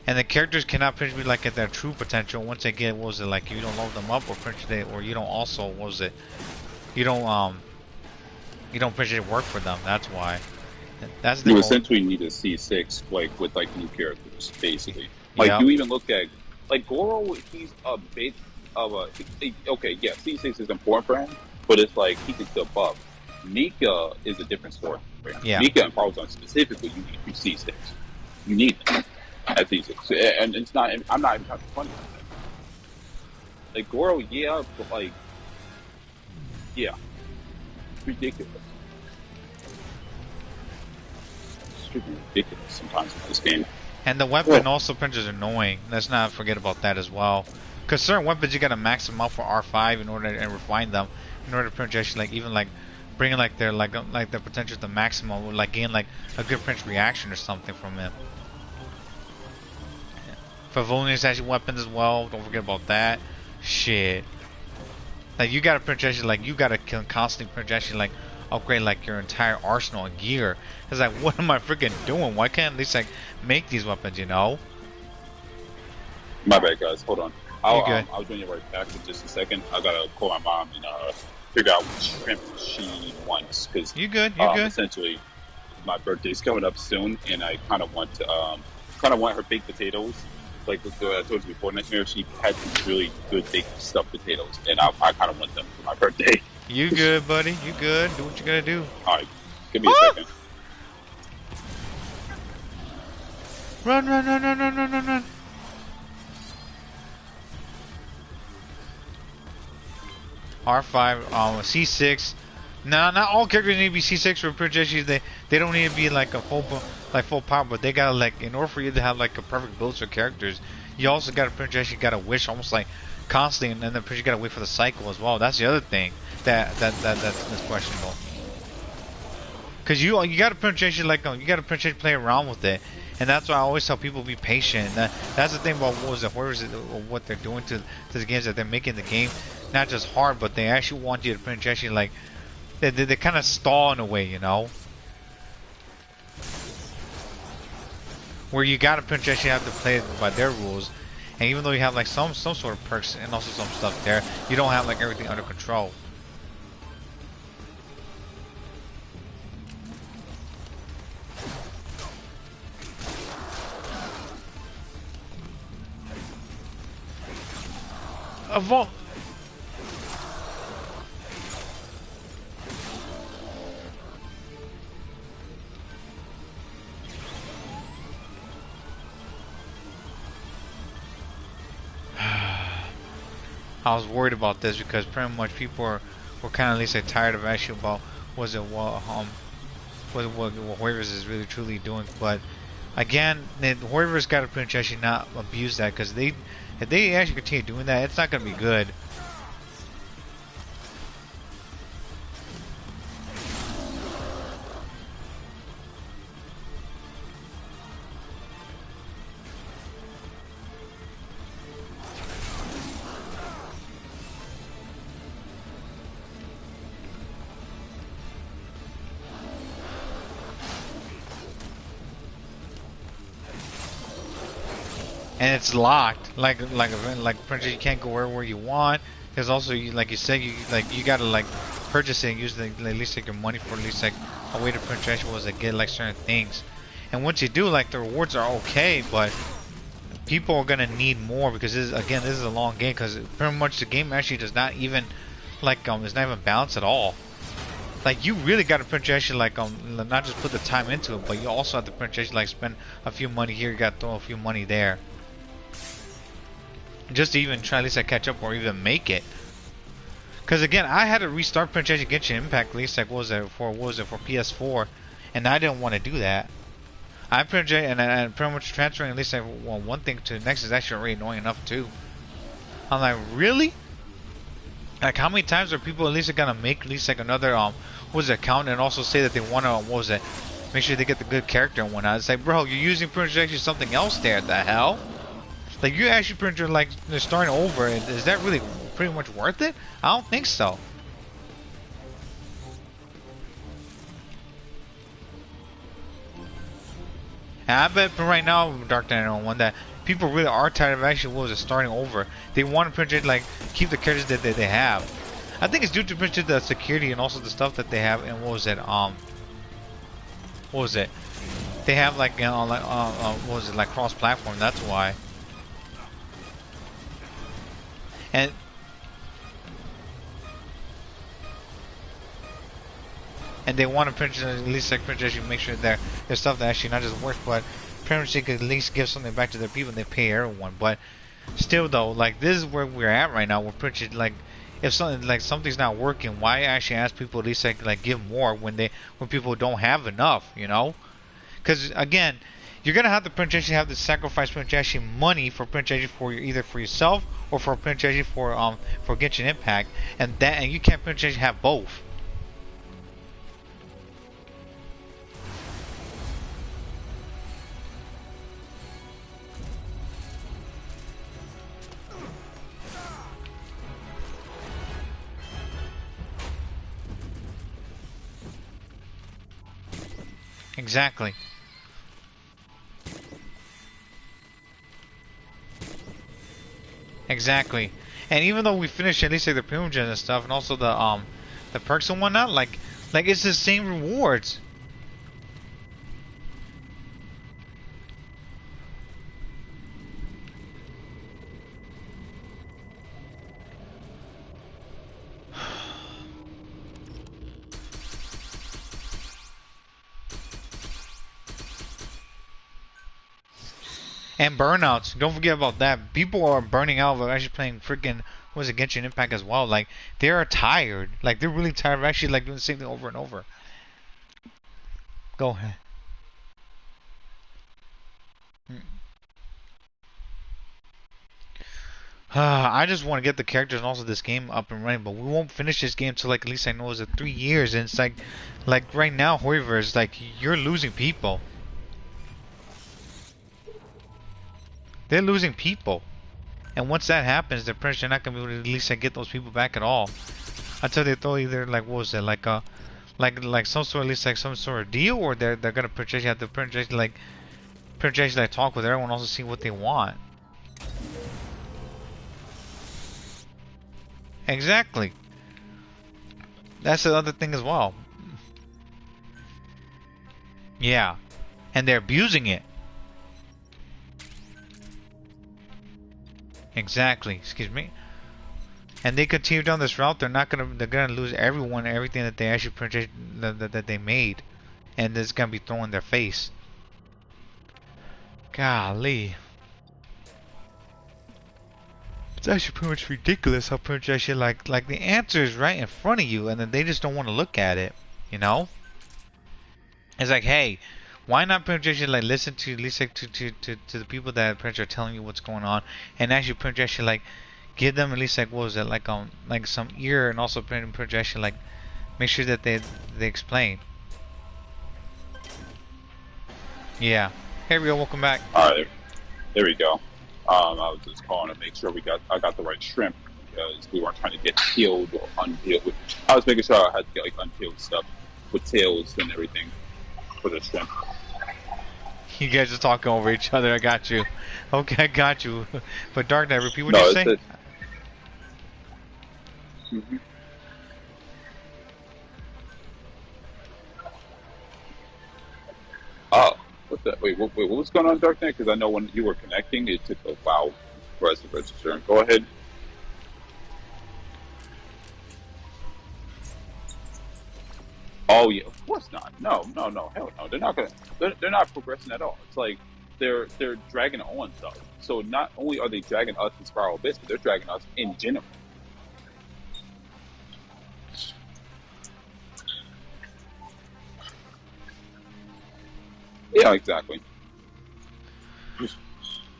And the characters cannot pretty much be like at their true potential once they get, what was it, like you don't load them up or or you don't also, what was it, you don't pretty much work for them. That's why. That's the You essentially need a C6 like with like new characters basically. Like yep. You even look at like Goro, he's a bit of a okay, yeah, C6 is important for him, but it's like he can still buff. Mika is a different story. Yeah. Mika and Paulson specifically, you need two C6. You need them. At these, and it's not. I'm not even talking funny about that. Like Goro, yeah, but like, yeah, it's ridiculous. It's freaking ridiculous sometimes in this game. And the weapon also is annoying. Let's not forget about that as well. Because certain weapons you gotta max them out for R5 in order to refine them, in order to actually like even like bring like their their potential to maximum, like gain like a good Prince reaction or something from it. Favonius actually weapons as well. Don't forget about that. Shit. Like you gotta projection, like you gotta constantly projection, like upgrade like your entire arsenal and gear. It's like, what am I freaking doing? Why can't at least like make these weapons? You know. My bad, guys. Hold on. I'll join you right back in just a second. I gotta call my mom and figure out which shrimp she wants because you good. You good. Essentially, my birthday's coming up soon, and I kind of want to want her baked potatoes. like I told you before, Nightmare, she had these really good big stuffed potatoes, and I kind of want them for my birthday. You good, buddy? You good? Do what you gotta do. All right, give me a second. Run, run, run, run, run, run, run, run. R5, C6. Nah, not all characters need to be C6 for projections. They don't need to be like a full power, but they gotta like in order for you to have like a perfect build for characters, you also gotta project. You gotta wish almost like constantly, and then you gotta wait for the cycle as well. That's the other thing that's questionable. Cause you gotta project like you gotta project play around with it, and that's why I always tell people be patient. That's the thing about what they're doing to the games that they're making the game not just hard, but they actually want you to project like. They kind of stall in a way, you know? Where you gotta pretty much have to play it by their rules. And even though you have like some sort of perks and also some stuff there, you don't have like everything under control. I was worried about this because pretty much people were kind of at least like tired of actually about what Hoivers is really truly doing. But again, the Hoivers got to pretty much actually not abuse that, because if they actually continue doing that, it's not going to be good. And it's locked, like pretty much you can't go where you want. There's also, like you said, you gotta like purchase it and use at least like your money for at least like a way to purchase was to get like certain things. And once you do, like the rewards are okay, but people are gonna need more, because this is a long game. Because pretty much the game actually does not even like it's not even balanced at all. Like you really got to pretty much like not just put the time into it, but you also have to pretty much like spend a few money here. You got to throw a few money there, just to even try at least to catch up or even make it. Because again, I had to restart pretty much Genshin Impact at least like what was it for PS4, and I didn't want to do that. I pretty much and pretty much transferring at least like one thing to the next is actually already annoying enough too. I'm like, really? Like how many times are people at least gonna make at least like another account and also say that they want to make sure they get the good character and whatnot? It's like, bro, you're using pretty much actually something else there. The hell? Like you actually pretty much like they're starting over. Is that really pretty much worth it? I don't think so. And I bet right now, Dark Knight 1, that people really are tired of actually starting over. They want to pretty much like keep the characters that they have. I think it's due to pretty much the security and also the stuff that they have. And what was it? They have like what was it, like cross-platform? That's why. And they want to pretty much at least like pretty much make sure that their stuff that actually not just works, but pretty much they could at least give something back to their people and they pay everyone. But still though, like this is where we're at right now. We're pretty much like, if something's not working, why actually ask people at least like give more when people don't have enough, you know? Because again, you're gonna have to pretty much have to sacrifice pretty much money for pretty much for either for yourself or for pretty much for Genshin Impact, and you can't pretty much have both. Exactly. Exactly. And even though we finished at least like the premium gen and stuff, and also the perks and whatnot, like it's the same rewards. And burnouts. Don't forget about that. People are burning out of actually playing freaking what is it, Genshin Impact as well. Like they are tired. Like they're really tired of actually like doing the same thing over and over. Go ahead. I just want to get the characters and also this game up and running, but we won't finish this game till like at least I know it's 3 years, and it's like right now, however, it's like you're losing people. They're losing people, and once that happens, they're pretty sure not gonna be able to at least like, get those people back at all until they throw either like what was it like some sort at least like some sort of deal, or they're gonna purchase. You have to purchase like talk with everyone, also see what they want. Exactly. That's the other thing as well. Yeah. And they're abusing it. Exactly. Excuse me. And they continue down this route, they're gonna lose everyone, everything that they actually purchased, that they made. And it's gonna be thrown in their face. Golly. It's actually pretty much ridiculous how pretty much actually like the answer is right in front of you, and then they just don't want to look at it, you know? It's like, hey, why not pretty much actually like listen to at least like to the people that pretty much are telling you what's going on, and actually pretty much actually like give them at least like what was it like some ear, and also pretty much actually like make sure that they explain. Yeah. Hey, Rio, welcome back. Alright, there we go. I was just calling to make sure I got the right shrimp, because we weren't trying to get peeled or unpeeled. I was making sure I had to get like unpeeled stuff with tails and everything for the shrimp. You guys are talking over each other. I got you. Okay, I got you. But Dark Knight, repeat what you say. Mm-hmm. Oh, what the? Wait, what was going on, Dark Knight? Because I know when you were connecting, it took a while for us to register. Go ahead. Oh yeah, of course not. No, hell no. They're not gonna. They're not progressing at all. It's like they're dragging on stuff. So not only are they dragging us in Spiral Abyss, but they're dragging us in general. Yeah, exactly.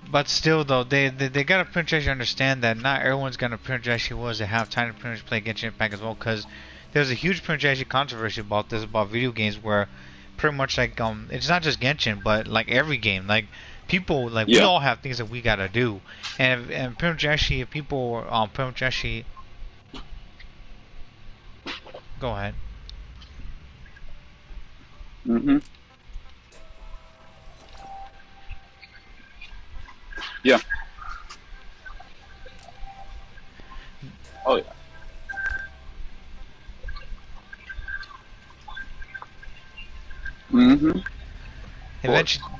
But still, though, they gotta pretty much understand that not everyone's gonna pretty much actually was to have time to pretty much play Genshin Impact as well, because there's a huge pretty much actually controversy about this, about video games, where pretty much like it's not just Genshin, but like every game, like people like we all have things that we gotta do, and pretty much actually if people pretty much actually go ahead. Mm-hmm. Yeah. Oh yeah. Mm-hmm.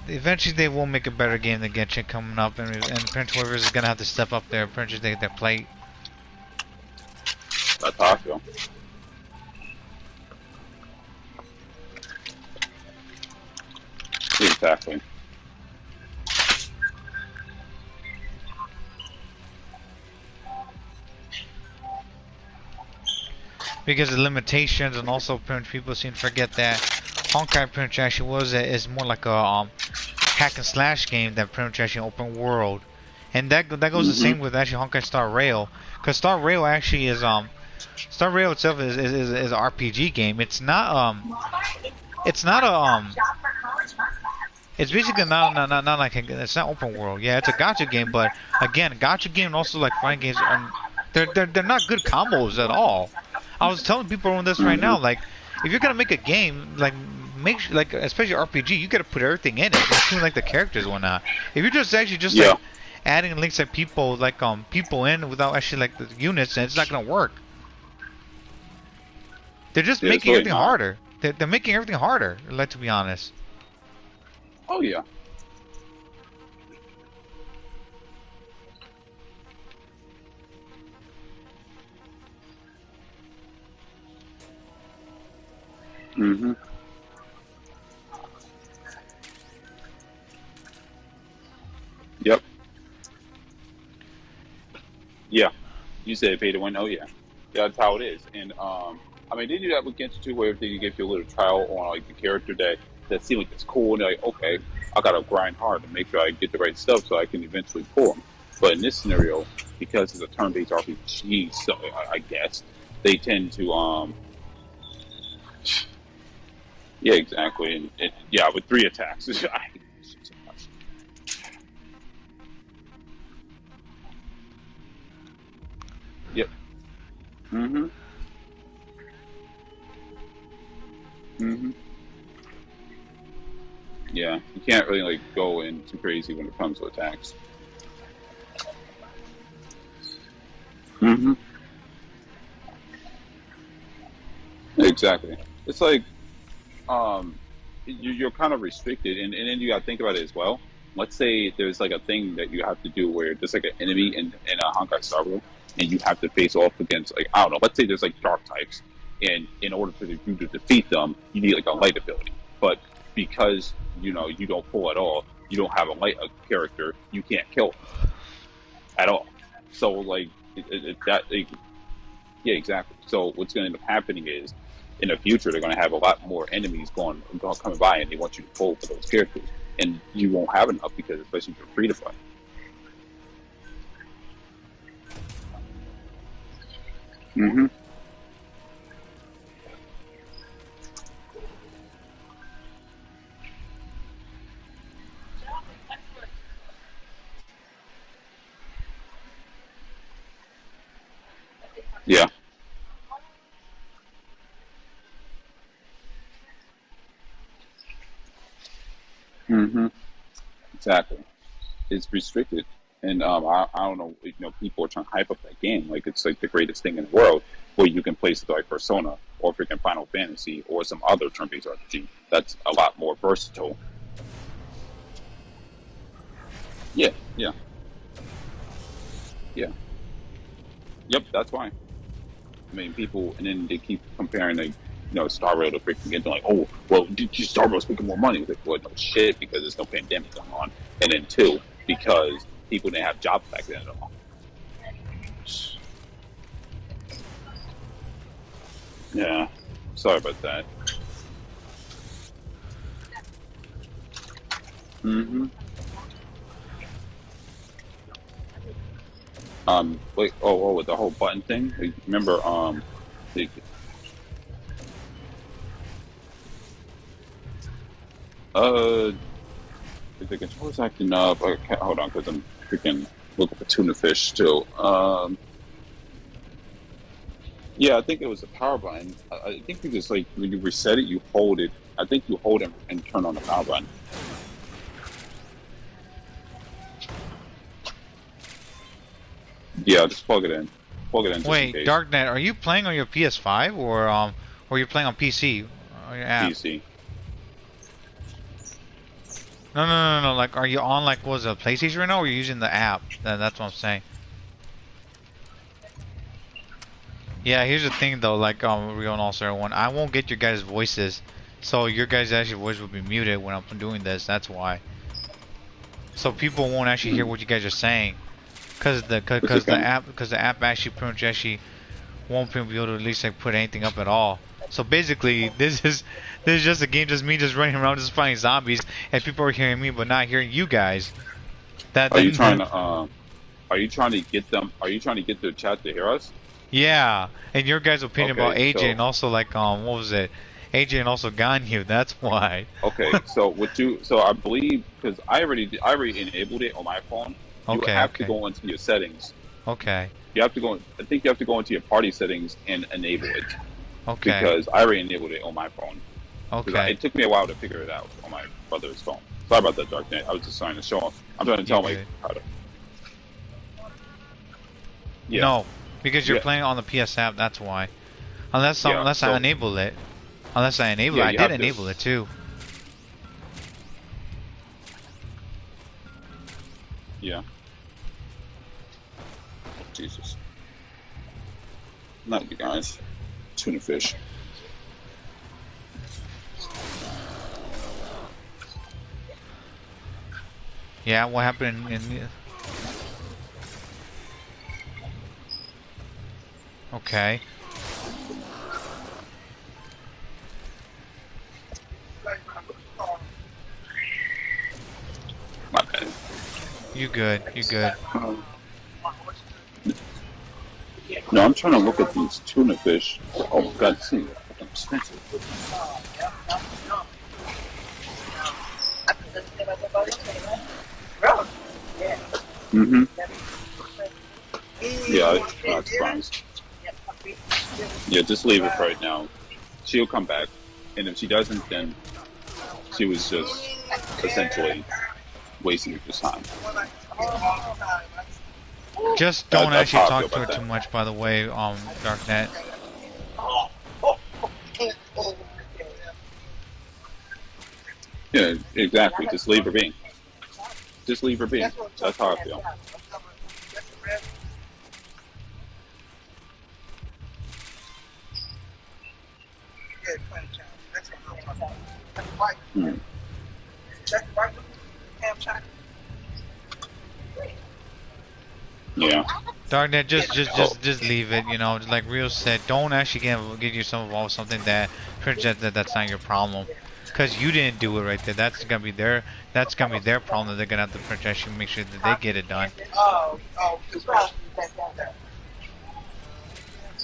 Eventually they will make a better game than Genshin coming up, and Prince Whoever's is gonna have to step up their their plate. That's how I feel. Exactly. Because of limitations, and also people seem to forget that Honkai pretty much actually is more like a hack and slash game than pretty much actually an open world, and that goes the same with actually Honkai Star Rail, because Star Rail actually is Star Rail itself is an RPG game. It's not it's not a it's basically not like it's not open world. Yeah, it's a gacha game, but again, gacha game and also like fighting games they're not good combos at all. I was telling people on this right now, like if you're gonna make a game, like make sure, like especially RPG, you gotta put everything in it, including like the characters and whatnot. If you're just actually just like adding links like people in without actually like the units, then it's not gonna work. They're just making everything harder. They're making everything harder. Like, to be honest. Oh yeah. Mm-hmm. Yeah, you said pay to win. Oh yeah, yeah, that's how it is. And I mean, they do that with Genshin too, where they give you a little trial on like the character that seems like it's cool, and they're like, okay, I gotta grind hard to make sure I get the right stuff so I can eventually pull them. But in this scenario, because it's a turn-based RPG, so I guess they tend to yeah, exactly, and yeah, with 3 attacks, I hate this shit so much. Yep. Mhm. Mhm. Yeah, you can't really like go in too crazy when it comes to attacks. Hmm. Exactly. It's like you're kind of restricted, and then you got to think about it as well. Let's say there's like a thing that you have to do where there's like an enemy in a Honkai Star Rail, and you have to face off against like I don't know. Let's say there's like dark types, and in order for you to defeat them, you need like a light ability. But because you don't pull at all, you don't have a light character, you can't kill them at all. So like yeah, exactly. So what's going to end up happening is, in the future, they're going to have a lot more enemies coming by, and they want you to pull for those characters, and you won't have enough because, especially if you're free to play. Hmm. Yeah. Hmm. Exactly. It's restricted, and I don't know. People are trying to hype up that game like it's like the greatest thing in the world, where you can place it like Persona or freaking Final Fantasy or some other turn-based RPG that's a lot more versatile. Yeah. Yeah. Yeah. Yep. That's why. I mean, people, and then they keep comparing, like, Star Rail to freaking get like, oh, well, Star Rail's making more money. It's like, well, no shit, because there's no pandemic going on. And then two, because people didn't have jobs back then at all. Yeah, sorry about that. Mm-hmm. Wait, with the whole button thing. Like, remember, the, uh, the controller's acting up. Okay, hold on, because I'm freaking looking for tuna fish still. Yeah, I think it was the power button. I think you just like when you reset it, you hold it. I think you hold it and turn on the power button. Yeah, just plug it in. Plug it in just in Wait, case. Darknet, are you playing on your PS5 or you're playing on PC or your app? PC. No. Like, are you on like what was it, PlayStation right now, or are you using the app? That's what I'm saying. Yeah, here's the thing though, like Rio and also everyone, I won't get your guys' voices, so your guys' actual voice will be muted when I'm doing this. That's why. So people won't actually hear Hmm. what you guys are saying, cause the It's cause the okay. app cause the app actually pretty much actually won't be able to at least like put anything up at all. So basically, this is just a game, just me just running around just fighting zombies, and people are hearing me but not hearing you guys. That Are you trying then to Are you trying to get them? Are you trying to get the chat to hear us? yeah, and your guys' opinion about Okay, AJ so and also like what was it? AJ and also Ganyu. That's why. so I believe because I already enabled it on my phone. You Okay, have to okay, go into your settings. okay, You have to go. I think you have to go into your party settings and enable it okay, because I already enabled it on my phone. Because okay. it took me a while to figure it out on my brother's phone. Sorry about that, Darknet. I was just trying to show him. I'm trying to You tell him like good? how to. Yeah, No, because you're yeah, playing on the PS app. That's why. yeah. Unless I So enable it. Unless I enable it, yeah, I you did have to. enable it too. Yeah. Jesus. Not you guys. Tuna fish. Yeah, what happened in Okay. My bad. You good. You good. No, I'm trying to look at these tuna fish. Oh my god, this thing is fucking expensive. Mm-hmm. Yeah, it's fine. Yeah, just leave it for right now. She'll come back, and if she doesn't, then she was just essentially wasting your time. Just don't That's actually how I talk feel to her about too that. much, by the way, Darknet. Yeah, exactly. Just leave her be. Just leave her be. That's how I feel. Hmm. Yeah. Darknet, just leave it. You know, like Rio said, don't actually get yourself involved with something that that's not your problem. Cause you didn't do it right there. That's gonna be their problem. That they're gonna have to protect you, make sure that they get it done.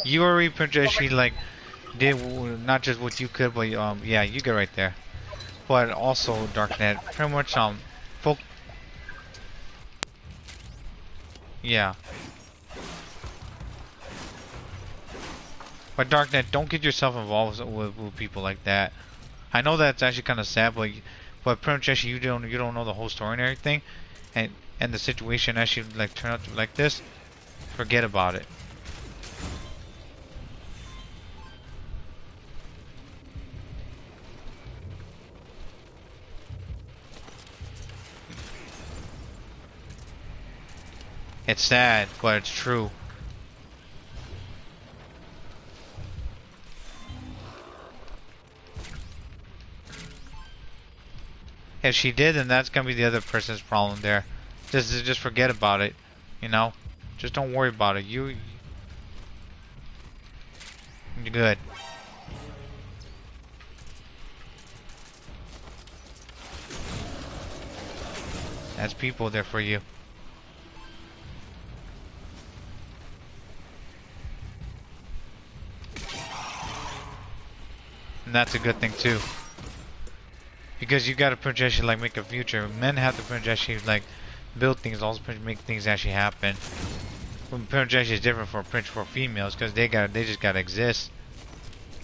You already potentially like did not just what you could, but yeah, you get right there. But also Darknet, pretty much folk, yeah. But Darknet, don't get yourself involved with people like that. I know that's actually kind of sad, but pretty much actually you don't know the whole story and everything, and the situation actually like turned out to be like this. Forget about it. It's sad, but it's true. If she did, then that's gonna be the other person's problem there. Just forget about it, you know. Just don't worry about it. You're good. That's people there for you. And that's a good thing too. Because you gotta project like make a future. Men have to project like build things, also make things actually happen. But projection is different for females because they just gotta exist.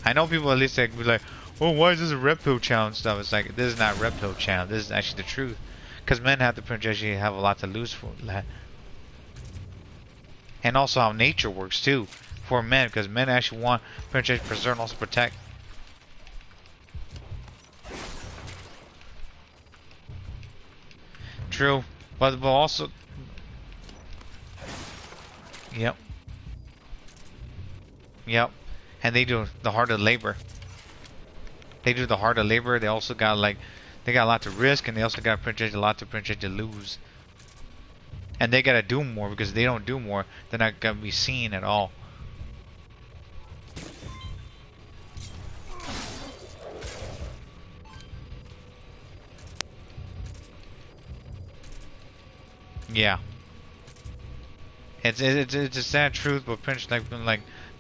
I know people at least like be like, oh, why is this a red pill channel and stuff? It's like this is not red pill channel. This is actually the truth. Because men have to project have a lot to lose for that. And also how nature works too for men, because men actually want project preserve and also protect. True, but also, yep, yep, and they do the harder labor. They do the harder labor. They also got like, they got a lot to risk, and they also got a lot to to lose. And they gotta do more because if they don't do more, they're not gonna be seen at all. Yeah. It's a sad truth, but Prince like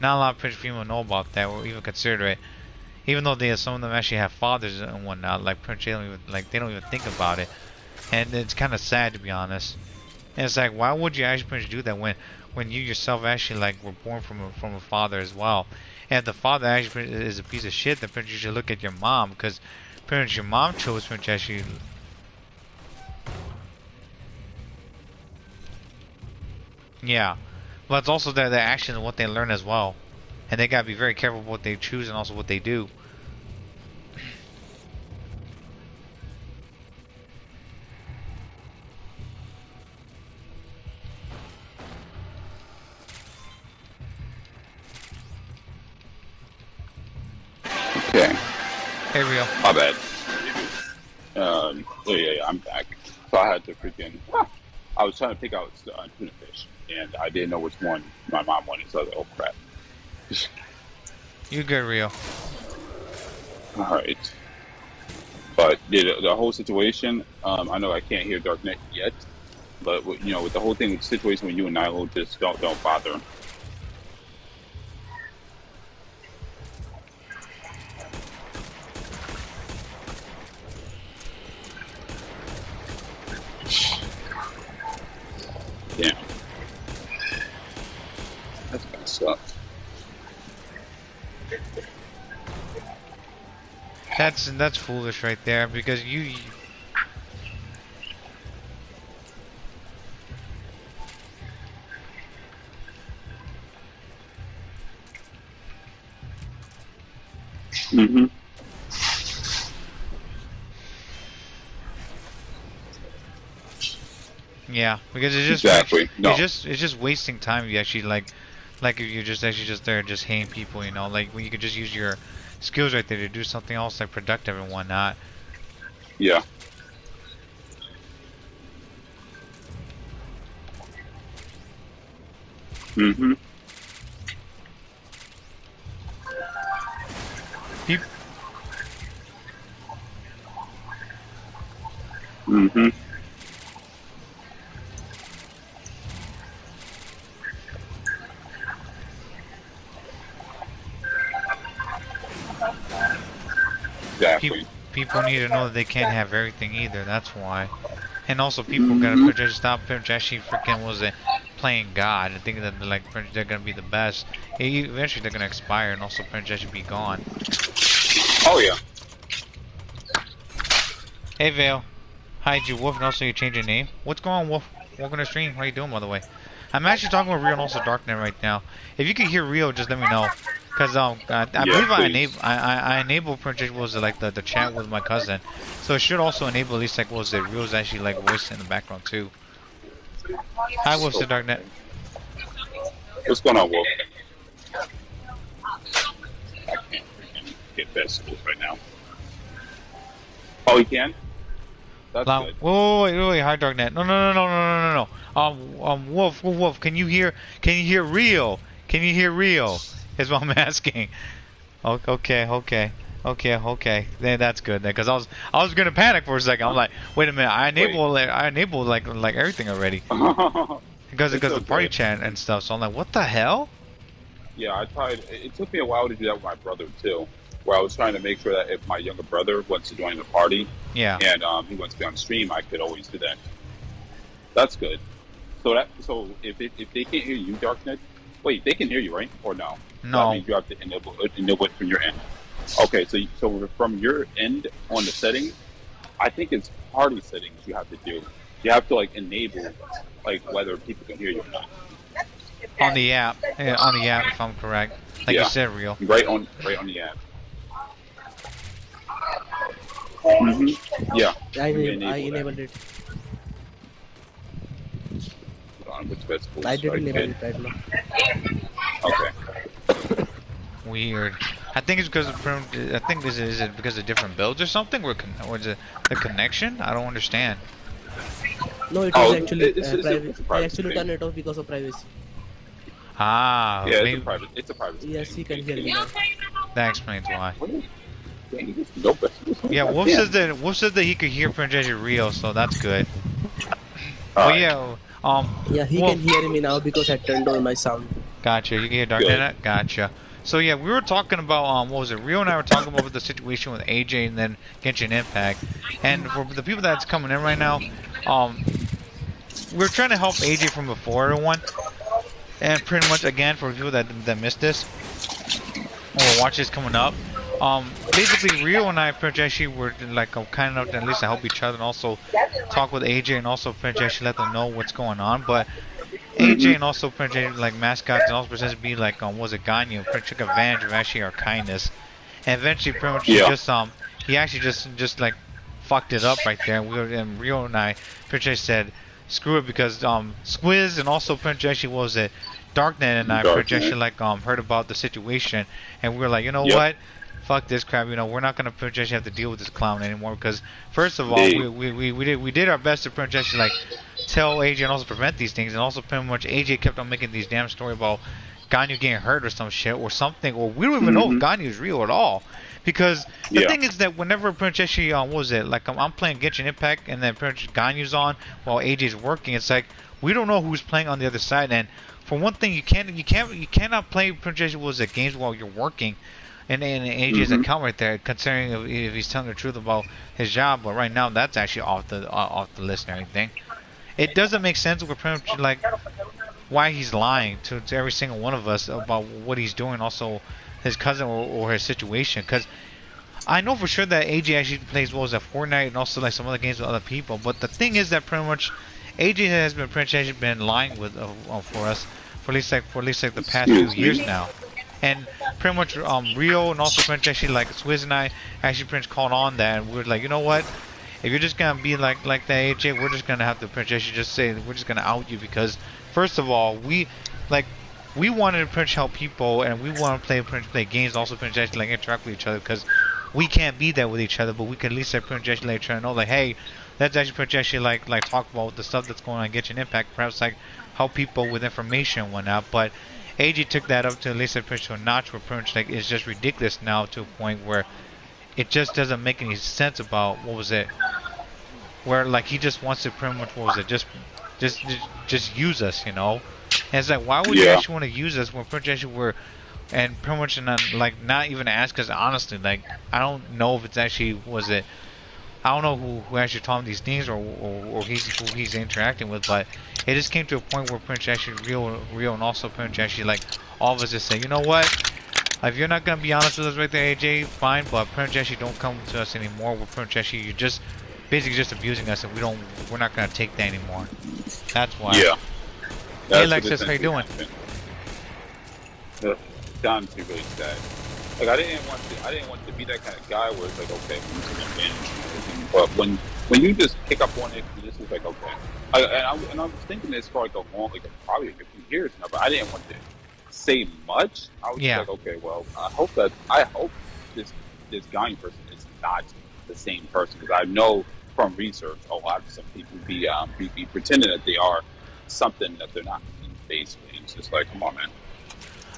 not a lot of Prince female know about that or even consider it. Even though some of them actually have fathers and whatnot, like Prince, they don't even think about it, and it's kind of sad to be honest. And it's like, why would you actually Prince do that when you yourself actually like were born from a father as well? And if the father actually is a piece of shit, then Prince you should look at your mom because Prince your mom chose Prince actually. Yeah, but it's also their actions and what they learn as well, and they gotta be very careful with what they choose and also what they do. Okay. Hey, Rio. My bad. Yeah, I'm back. So I had to freaking. I was trying to pick out tuna fish, and I didn't know which one my mom wanted. So I was like, oh crap. You good, Rio? All right. But yeah, the whole situation, I know I can't hear Darknet yet, but with the whole thing with the situation with you and Nilo, just don't bother. Damn. That's gonna suck. That's foolish right there because you Mm-hmm. yeah, because it's just Exactly. No. it's just wasting time. You actually like if you're just actually just there just hating people, you know, like when you could just use your skills right there to do something else like productive and whatnot. Yeah. Mm-hmm. People, Mm-hmm. Exactly. people need to know that they can't have everything either. That's why. And also, people gotta just stop actually freaking what was it playing God and thinking that they're gonna be the best. Eventually, they're gonna expire and also actually be gone. Oh yeah. Hey Vale, hi you Wolf, and also you change your name. What's going on, Wolf? Welcome to the stream. How you doing, by the way? I'm actually talking with Rio and also Darknet right now. If you can hear Rio, just let me know. Cause I believe I enabled was like the chat with my cousin, so it should also enable at least like was it Rio's actually like voice in the background too. Hi Wolf, the Darknet. What's going on, Wolf? I can't freaking get vegetables right now. Oh, you can? That's good. Wait, hi Darknet. No. Wolf, can you hear Rio? Can you hear Rio? Is what I'm asking. Okay. Then that's good. Then, because I was gonna panic for a second. I'm like, wait a minute. I enabled like everything already. Because of the party chat and stuff. So I'm like, what the hell? Yeah, I tried. It took me a while to do that with my brother too, where I was trying to make sure that if my younger brother wants to join the party, yeah, and he wants to be on stream, I could always do that. That's good. So if they can't hear you, Darknet, wait, they can hear you, right? Or no? No. That means you have to enable it from your end. Okay, so from your end on the settings, I think it's party settings you have to do. You have to like enable like whether people can hear you or not. On the app, if I'm correct, like you said, Real. Right on the app. Mm-hmm. Yeah. I enabled it. I didn't enable it right now. Okay. Weird. I think it's because is it because of different builds or something? Or is it the connection? I don't understand. No, it is actually private. I actually turned it off because of privacy. Ah. Yeah, maybe. It's a private. Yes, he can hear me now. That explains why. Nope. Yeah, Wolf said that he could hear Princess Rio, so that's good. Right. Yeah. Yeah, he can hear me now because I turned on my sound. Gotcha. You can hear Darknet? Gotcha. So yeah, we were talking about what was it? Rio and I were talking about the situation with AJ and then Genshin Impact. And for the people that's coming in right now, we're trying to help AJ from before everyone. And pretty much again for people that missed this or watch this coming up. Basically Rio and I pretty actually were like kind enough to at least to help each other and also talk with AJ and also pretty actually let them know what's going on. But AJ and also pretty like mascots and also pretends to be like was it Ganyu pretty took advantage of actually our kindness. And eventually pretty much he actually just like fucked it up right there. And Rio and I pretty much said screw it because Squiz and also pretty actually what was it Darknet and I pretty actually like heard about the situation and we were like, you know what? Fuck this crap, you know, we're not gonna pretty much have to deal with this clown anymore because first of all we did our best to pretty much like tell AJ and also prevent these things and also pretty much AJ kept on making these damn story about Ganyu getting hurt or some shit or something, or we don't even know if Ganyu is real at all. Because the thing is that whenever Prince what was it? Like I'm playing Genshin Impact and then Prince Ganyu's on while AJ's working. It's like we don't know who's playing on the other side. And for one thing, you cannot play Prince what was it, games while you're working. And AJ's account right there, considering if he's telling the truth about his job. But right now, that's actually off the list and everything. It doesn't make sense with Prince, like why he's lying to every single one of us about what he's doing, also his cousin or his situation. Because I know for sure that AJ actually plays what was that, Fortnite, and also like some other games with other people. But the thing is that pretty much AJ has been lying with for us for at least the past few years now. And pretty much Rio and also Prince actually, like Swizz and I actually Prince called on that, and we were like, you know what? If you're just gonna be like that AJ, we're just gonna have to Prince actually just say we're just gonna out you, because first of all, we wanted to Prince help people, and we want to play games, also Prince actually like interact with each other, because we can't be there with each other, but we can at least let Prince actually like try to know like, hey, let's actually Prince actually like talk about the stuff that's going on, Genshin Impact, perhaps like help people with information and whatnot. But AJ took that up to at least to a notch where Prince like is just ridiculous now, to a point where it just doesn't make any sense about what was it, where like he just wants to pretty much what was it, just use us, you know. And it's like, why would you actually want to use us when Prince actually were, and pretty much not even ask us honestly. Like I don't know if it's actually was it, I don't know who actually taught him these things, or who he's interacting with, but it just came to a point where Prince actually real and also Prince actually like all of us just say, you know what, if you're not gonna be honest with us right there, AJ, fine, but Prince actually don't come to us anymore. With Prince actually, you're just basically just abusing us, and we're not gonna take that anymore. That's why. Yeah. Hey Alexis, how you doing? Don's really sad. Like I didn't want to be that kind of guy where it's like, okay, I'm just gonna binge. But when you just pick up on it, this is like, okay. And I was thinking this for like probably a few years now, but I didn't want to say much. I was just like, okay, well, I hope this guy person is not the same person, because I know from research a lot of some people be pretending that they are something that they're not. Basically, it's just like, come on, man.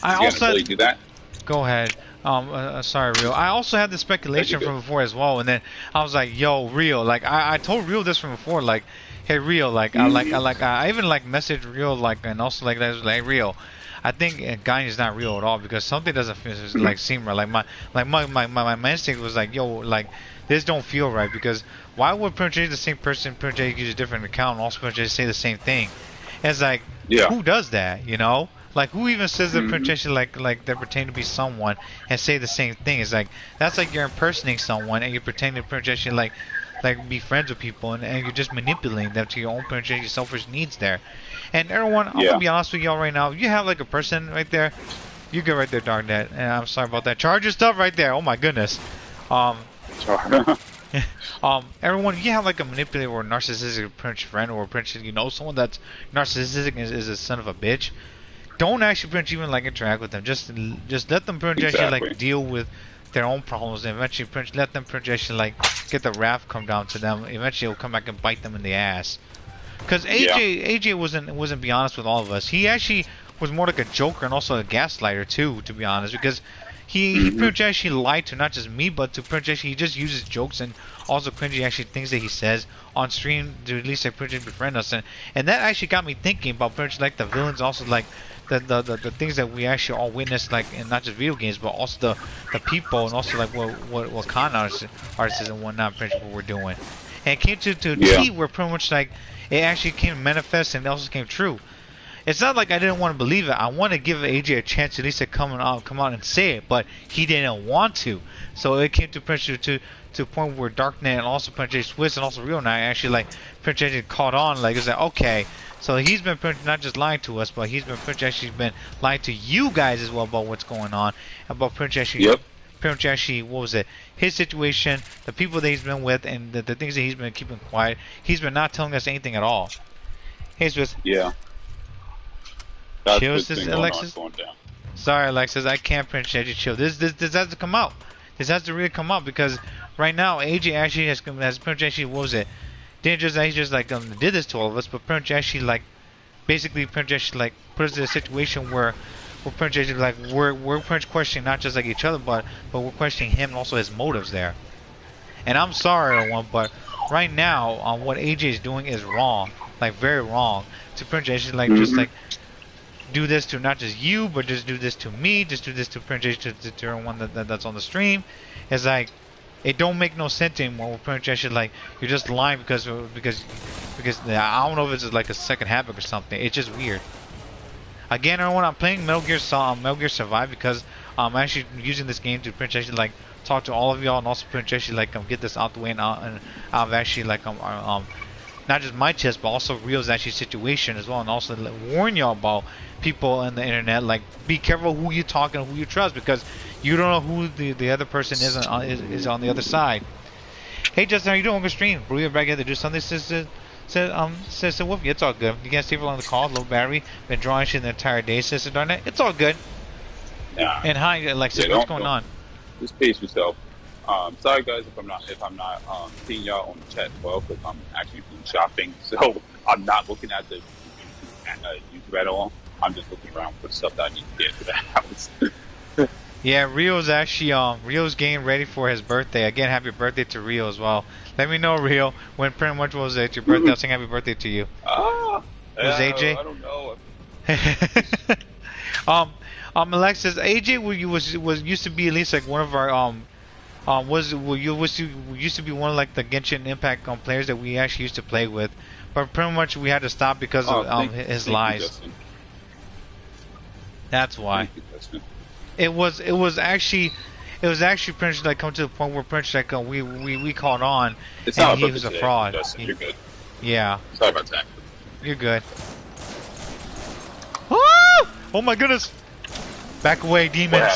I also really do that. Go ahead. Sorry, Rio. I also had the speculation from before as well, and then I was like, yo, Rio, like I told Rio this from before, like, hey Rio, like I even like messaged Rio, like, and also like that was like, hey, Rio, I think Ganyu is not real at all, because something doesn't like seem right. Like my instinct was like, yo, like this don't feel right, because why would Prince the same person use a different account and also Prince say the same thing? And it's like, who does that, you know? Like, who even says that Prince like they pretend to be someone and say the same thing? It's like, that's like you're impersonating someone and you're pretending to Prince like be friends with people, and you're just manipulating them to your own Prince selfish needs there. And everyone, I'm gonna be honest with y'all right now. You have like a person right there. You go right there, Darknet. And I'm sorry about that. Charge your stuff right there. Oh my goodness. Everyone, you have like a manipulative or narcissistic Prince friend, or Prince, you know, someone that's narcissistic is a son of a bitch. Don't actually Prince even like interact with them. Just let them Prince actually like deal with their own problems, and eventually Prince let them Prince actually like get the wrath come down to them. Eventually it'll come back and bite them in the ass. Because AJ wasn't be honest with all of us. He actually was more like a joker and also a gaslighter too, to be honest, because he Prince actually lied to not just me, but to Prince actually, he just uses jokes and also cringy actually things that he says on stream to at least like Prince befriend us, and that actually got me thinking about Prince, like the villains, also like the things that we actually all witnessed, like in not just video games, but also the people, and also like what con artists and whatnot Prince what we're doing. And it came to T where pretty much like it actually came manifest, and it also came true. It's not like I didn't want to believe it. I want to give AJ a chance at least to come out and say it, but he didn't want to. So it came to Prince to a point where Darknet and also Prince Swizz and also Rio and I actually like Prince actually caught on. Like it's like, okay, so he's been not just lying to us, but he's been Prince actually been lying to you guys as well about what's going on, about Prince actually. Prince actually, what was it? His situation, the people that he's been with, and the things that he's been keeping quiet. He's been not telling us anything at all. Hey, Swizz. Yeah. Chill, Alexis. Sorry, Alexis, I can't Prince actually chill. This has to come out. This has to really come out, because right now AJ actually has Prince actually, what was it? He just like did this to all of us, but Prince actually like basically Prince actually like put us in a situation where we're pretty much like we're pretty much questioning not just like each other, but we're questioning him and also his motives there. And I'm sorry, everyone, but right now, what AJ is doing is wrong, like very wrong. To pretty much like just like do this to not just you, but just do this to me, just do this to pretty much to everyone that's on the stream. It's like it don't make no sense anymore. We're pretty much like you're just lying because I don't know if it's like a second habit or something. It's just weird. Again, everyone, I'm playing Metal Gear Survive because I'm actually using this game to pretty much like talk to all of y'all and also pretty much like get this out the way and I've actually like not just my chest but also Rio's actually situation as well, and also like, warn y'all about people on the internet, like be careful who you talk and who you trust because you don't know who the other person is on the other side. Hey Justin, how you doing? Good stream. Rio back here to do something. Sister Wolf, it's all good. You guys stay for on the call, low battery, been drawing shit the entire day, Sister Darnett. It's all good. Yeah. And hi Alexis, what's going on? Just pace yourself. Sorry guys if I'm not seeing y'all on the chat as well because I'm actually doing shopping, so I'm not looking at the YouTube at all. I'm just looking around for stuff that I need to get to the house. Yeah, Rio's actually Rio's getting ready for his birthday. Again, happy birthday to Rio as well. Let me know, Rio, when pretty much was it your birthday? I'll sing happy birthday to you. Was AJ? I don't know. Alexis, AJ was used to be at least like one of our used to be one of like the Genshin Impact players that we actually used to play with, but pretty much we had to stop because of his lies. That's why. It was actually pretty much like come to the point where pretty much like we caught on and he was a fraud. You're good. Yeah. Sorry about that. You're good. Woo! Oh my goodness! Back away, demons. What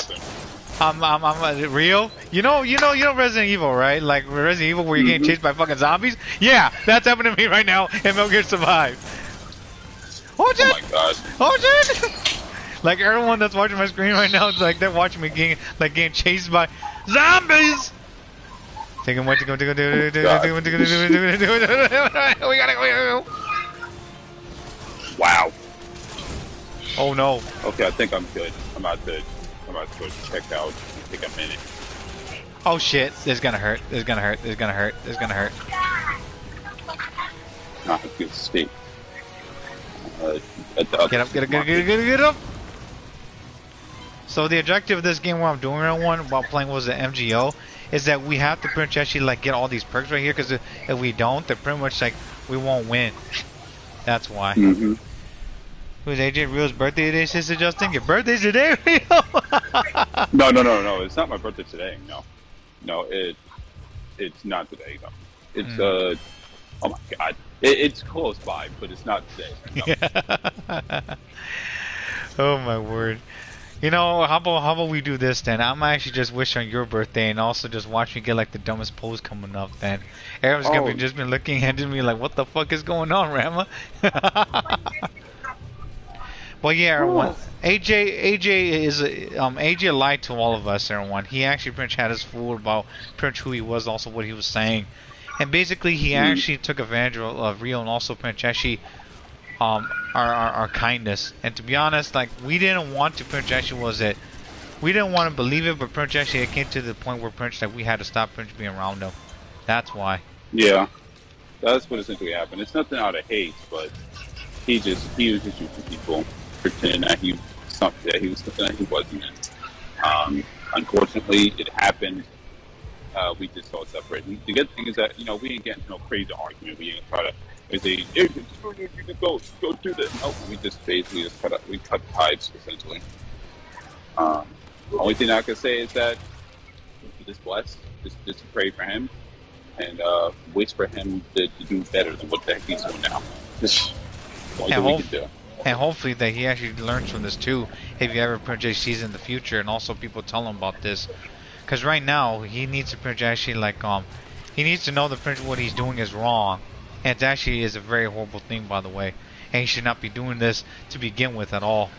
happened? I'm Rio. You know Resident Evil, right? Like Resident Evil where you're getting chased by fucking zombies? Yeah, that's happening to me right now in Metal Gear Survive. Oh shit! Oh my god. Oh shit! Like everyone that's watching my screen right now, it's like they're watching me getting chased by zombies. Take him, take him. We gotta go. Wow. Oh no. Okay, I think I'm good. I'm about to go check out. Take a minute. Oh shit! This is gonna hurt. This is gonna hurt. This is gonna hurt. This is gonna hurt. Not a good state. Get up! So the objective of this game, what I'm doing right one while playing was the MGO, is that we have to pretty much actually like get all these perks right here, because if we don't, then pretty much like we won't win. That's why. Mm-hmm. Who's AJ Rio's birthday today, Sister Justin? Your birthday's today, Rio? No. It's not my birthday today. No, it's not today. No, it's oh my god, it's close by, but it's not today. No. Oh my word. You know, how about we do this then? I'm actually just wish on your birthday and also just watch me get like the dumbest pose coming up then. Everyone's gonna be just been looking at me like, what the fuck is going on, Rama? Well, yeah, everyone. AJ lied to all of us, everyone. He actually pretty much had us fooled about pretty much who he was, also what he was saying, and basically he actually took advantage of Rio and also pretty much actually our kindness. And to be honest, like we didn't want to pretty much actually we didn't want to believe it, but pretty much actually it came to the point where pretty much like we had to stop pretty much being around him. That's why. Yeah, that's what essentially happened. It's nothing out of hate, but he was just using people, pretending that he was something that he wasn't. Unfortunately, it happened. We just all separated. The good thing is that we didn't get into no crazy argument. We didn't try to say, "Hey, go do this." No, we just basically cut ties essentially. The only thing I can say is that we're just blessed. Just pray for him and wish for him to do better than what the heck he's doing now. Just the only thing we can do. And hopefully that he actually learns from this too, if he ever projects sees in the future, and also people tell him about this. Because right now, he needs to actually like, he needs to know that what he's doing is wrong. And it actually is a very horrible thing, by the way. And he should not be doing this to begin with at all.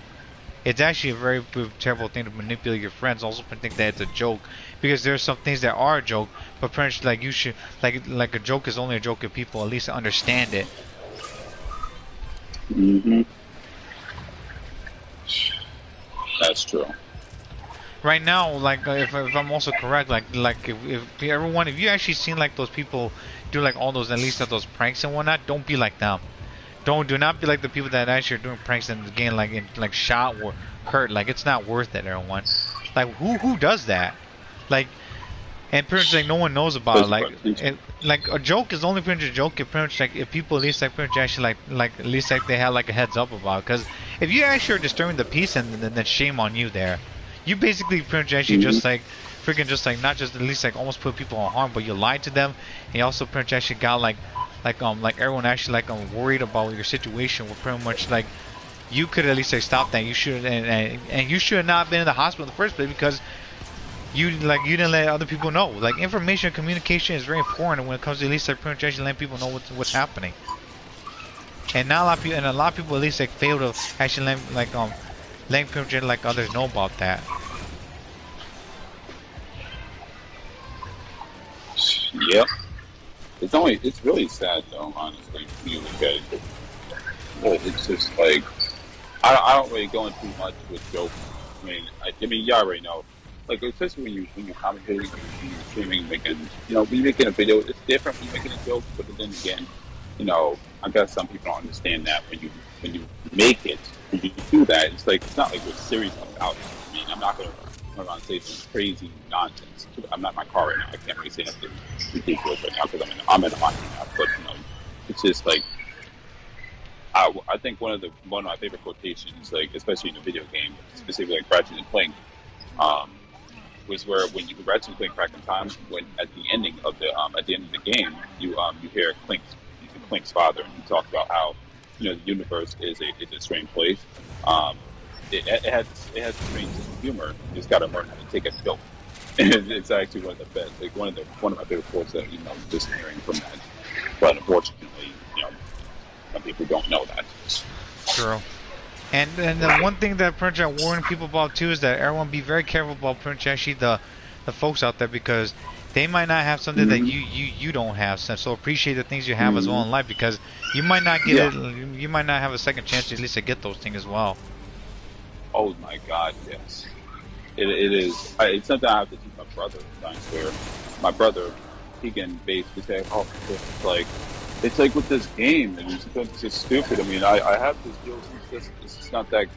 It's actually a very terrible thing to manipulate your friends. Also think that it's a joke. Because there's some things that are a joke, but pretty much like you should, like a joke is only a joke if people at least understand it. That's true. Right now, like if I'm also correct, like if everyone, if you actually seen like those people do like all those, at least those pranks and whatnot, don't be like them. Do not be like the people that actually are doing pranks and getting like shot or hurt. Like it's not worth it, everyone. Like who does that? Like, and pretty much like no one knows about it. Like a joke is only pretty much a joke if pretty much like if people at least like pretty much actually like at least like they have like a heads up about it. Because if you actually are disturbing the peace, and then shame on you there. You basically pretty much actually just like freaking just like not just at least like almost put people in harm, but you lied to them. And you also pretty much actually got like everyone actually like worried about your situation. Where pretty much like you could at least like stop that. You should and you should have not been in the hospital in the first place because you didn't let other people know. Like information and communication is very important when it comes to at least like pretty much actually letting people know what's happening. And not a lot of people, at least like fail to actually letting pretty much like others know about that. Yep. It's really sad though, honestly, because it's just like I don't really go into much with jokes. I mean, you already know. Like especially when you're commentating, when you're streaming, making when you're making a video, it's different when you're making a joke. But then again, I guess some people don't understand that when you make it, when you do that, it's like it's not like we're serious about it. I mean, I'm not gonna turn around and say some crazy nonsense. I'm not in my car right now. I can't really say nothing ridiculous right now because I'm in a hockey now. But it's just like I think one of my favorite quotations, like especially in a video game, specifically like Ratchet and Clank, was where when you Ratchet and Clank Crack in Time, when at the end of the game, you hear Clink's father, and he talked about how the universe is a strange place. It has a strange sense of humor. You just got to learn how to take a joke. And it's actually one of the best, like one of my favorite quotes that just hearing from that. But unfortunately, some people don't know that. True. And the one thing that pretty much I warn people about too is that everyone be very careful about pretty much actually the folks out there, because they might not have something that you don't have. So appreciate the things you have as well in life, because you might not get it. You might not have a second chance at least to get those things as well. Oh my God, yes. It is. It's something I have to teach my brother sometimes, where my brother, he can basically say, "Oh, it's like with this game, and it's just stupid." I mean, I have this deal. It's not as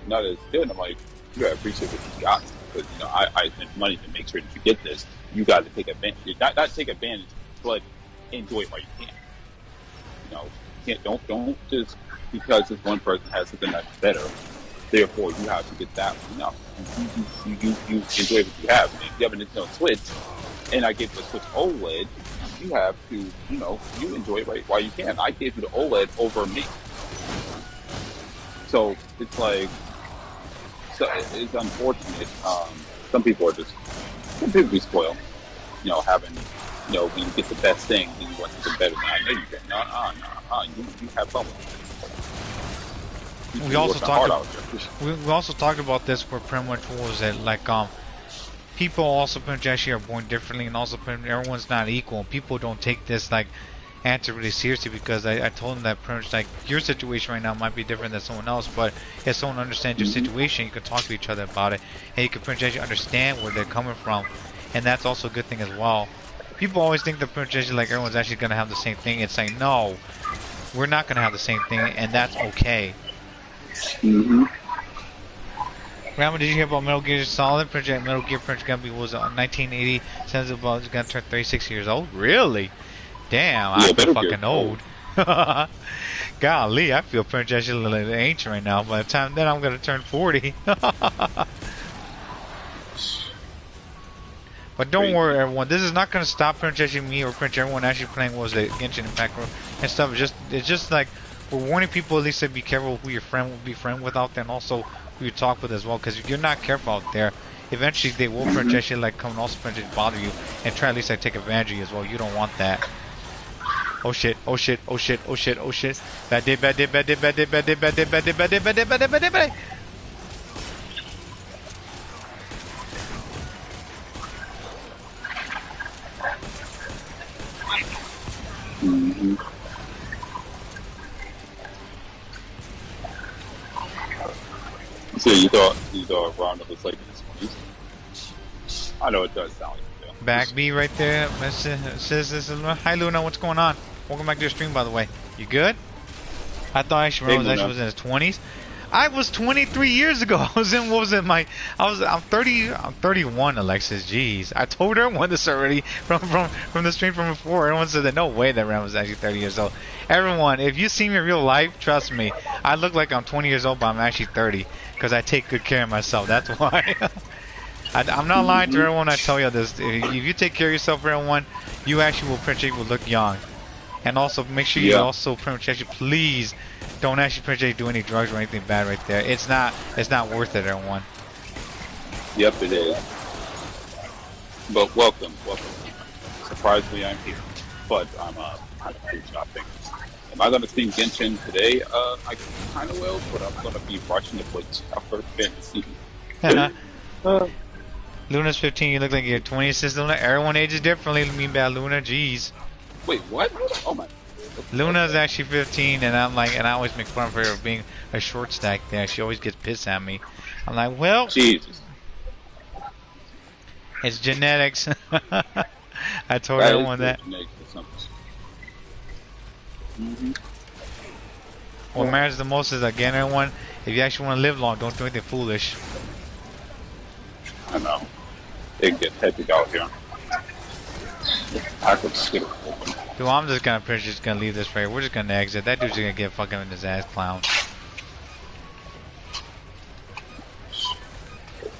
good. And I'm like, you gotta appreciate what you got, because I spent money to make sure that you get this. You got to take advantage, not take advantage, but enjoy it while you can. Don't just because this one person has something that's better, therefore you have to get that one. No, you enjoy what you have. I mean, if you have a Nintendo Switch, and I give the Switch OLED, you have to, you enjoy it while you can. I gave you the OLED over me. So it's like, it's unfortunate. Some people be spoiled. Having, when you get the best thing, then you want something better than I know you get. No. You have fun with it. We also talked about this where pretty much what was it like people also pretty much actually are born differently, and also pretty much everyone's not equal. People don't take this like answer really seriously, because I told them that pretty much like your situation right now might be different than someone else, but if someone understands your situation, you can talk to each other about it, and you can pretty much actually understand where they're coming from, and that's also a good thing as well. People always think that pretty much like everyone's actually gonna have the same thing. It's like, no, we're not gonna have the same thing, and that's okay. Grandma, did you hear about Metal Gear Solid? Project Metal Gear Project gonna be 1980. Says about it's gonna turn 36 years old. Really? Damn, I feel fucking old. Golly, I feel pretty much actually a little ancient right now. By the time then I'm gonna turn 40. But don't worry, everyone. This is not gonna stop pretty much actually me or pretty much everyone actually playing Genshin Impact and stuff. It's just like we're warning people at least to be careful who your friend will be friend with out there, and also who you talk with as well. Because if you're not careful out there, eventually they will pretty much actually like come and also pretty much bother you and try at least like take advantage of you as well. You don't want that. Oh shit, oh shit, oh shit, oh shit, oh shit. Bad day, bad day, bad day, bad day, bad day, bad day, bad day, bad day, bad day, bad day, bad day, bad day. So you thought Ronald was like in his 20s? I know it does sound like it. Back B right there. Hi Luna, what's going on? Welcome back to the stream, by the way. You good? I thought actually Ronald was in his 20s. I was 23 years ago. I was in, what was it, I'm 31, Alexis, jeez. I told everyone this already from the stream from before. Everyone said that no way that Ram was actually 30 years old. Everyone, if you see me in real life, trust me, I look like I'm 20 years old, but I'm actually 30, because I take good care of myself, that's why. I'm not lying to everyone I tell you this. If you take care of yourself, everyone, you actually will pretty much look young. And also, make sure you also pretty much actually, please, don't actually pretty much do any drugs or anything bad right there. It's not worth it, everyone. Yep, it is. But welcome. Surprisingly, I'm here, but I'm food shopping. Am I gonna stream Genshin today? I kind of will, but I'm gonna be watching the play Tougher Fantasy. Luna's 15. You look like you're 20. Says Luna. Everyone ages differently. Me bad Luna. Jeez. Wait, what? Oh my. Luna's actually 15, and I'm like, and I always make fun of her of being a short stack there. She always gets pissed at me. I'm like, well, Jesus. It's genetics. I told everyone that. What matters the most is, again, everyone, if you actually want to live long, don't do anything foolish. I know. It gets hectic out here. I could skip it. Dude, I'm just gonna leave this right here. We're just gonna exit. That dude's gonna get fucking in his ass clown.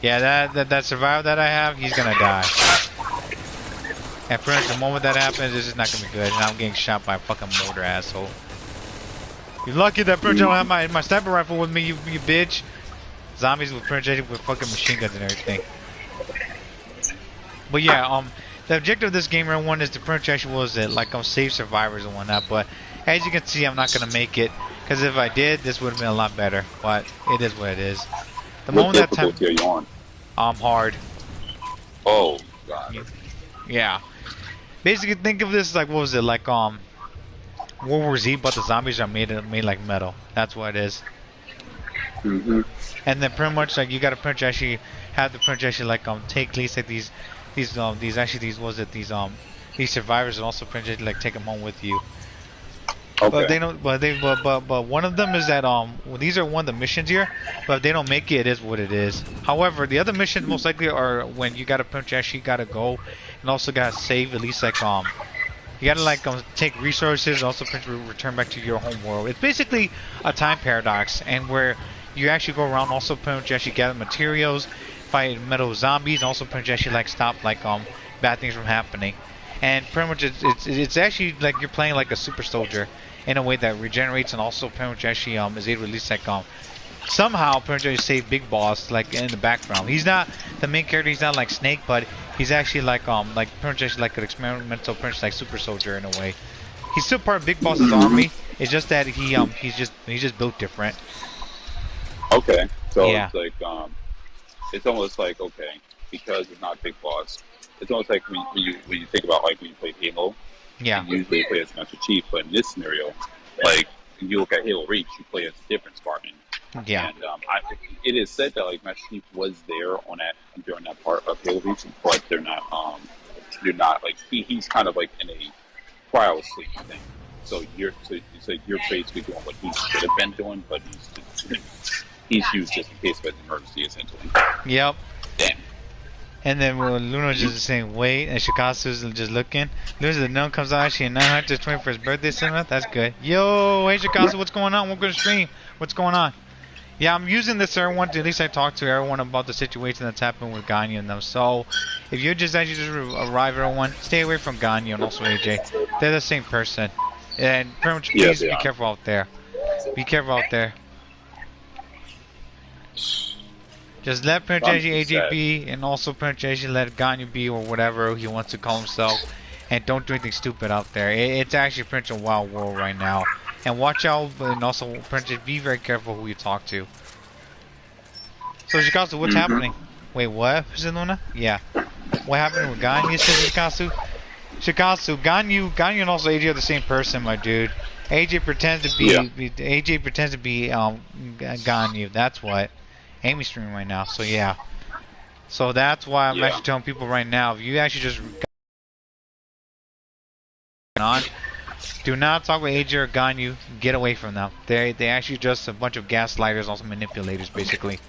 Yeah, that survivor that I have, he's gonna die. And pretty much the moment that happens, it's just not gonna be good. And I'm getting shot by a fucking motor asshole. You're lucky that pretty much I don't have my sniper rifle with me, you bitch. Zombies with pretty much with fucking machine guns and everything. But yeah, the objective of this game, everyone, is to pretty much actually was it like save survivors and whatnot. But as you can see, I'm not gonna make it because if I did, this would have been a lot better. But it is what it is. The moment that time, are you on? Hard. Oh god. Yeah. Basically, think of this like, what was it, like World War Z, but the zombies are made like metal. That's what it is. And then pretty much like you gotta pretty much actually have the pretty much actually like take at least like these survivors and also pretty much like take them home with you. Okay. But they don't. But one of them is that these are one of the missions here. But if they don't make it, it is what it is. However, the other missions most likely are when you gotta pretty much actually gotta go and also gotta save at least like you gotta like take resources and also pretty much return back to your home world. It's basically a time paradox, and where you actually go around also pretty much actually gather materials, fight metal zombies, and also pretty much actually like stop like bad things from happening. And pretty much it's actually like you're playing like a super soldier in a way that regenerates and also pretty much actually is able to at least like somehow pretty much save Big Boss like in the background. He's not the main character, he's not like Snake, but he's actually like pretty much actually like an experimental pretty much like super soldier in a way. He's still part of Big Boss's army. It's just that he's just built different. Okay. So yeah. It's like it's almost like okay, because it's not Big Boss. It's almost like when you think about like when you play Halo. Yeah. You usually play as Master Chief, but in this scenario, like when you look at Halo Reach, you play as a different Spartan. Yeah. And it is said that like Master Chief was there on that during that part of Halo Reach, but they're not like he's kind of like in a trial sleep thing. So you're basically doing what he should have been doing, but he's used just in case of an emergency, essentially. Yep. Damn. And then Luna's just saying wait, and Shikasu's just looking. Luna's the gnome comes out actually in 920 for his birthday cinema. That's good. Yo, hey Shikasu, what's going on? Welcome to the stream. What's going on? Yeah, I'm using this everyone to at least I talk to everyone about the situation that's happened with Ganyu and them. So if you just arrive, everyone, stay away from Ganyu and also AJ. They're the same person. And pretty much please be careful out there. Be careful out there. Just let pretty much AJ be, and also pretty much let Ganyu be, or whatever he wants to call himself, and don't do anything stupid out there. It's actually pretty much a wild world right now, and watch out, and also pretty much be very careful who you talk to. So Shikasu, what's happening? Wait, what? Is it Luna? Yeah. What happened with Ganyu? Says Shikasu. Shikasu, Ganyu, and also AJ are the same person, my dude. AJ pretends to be Ganyu. That's what. Amy's streaming right now. So yeah. So that's why I'm actually telling people right now, if you actually just on, do not talk with AJ or Ganyu. Get away from them. They actually just a bunch of gaslighters, also manipulators, basically.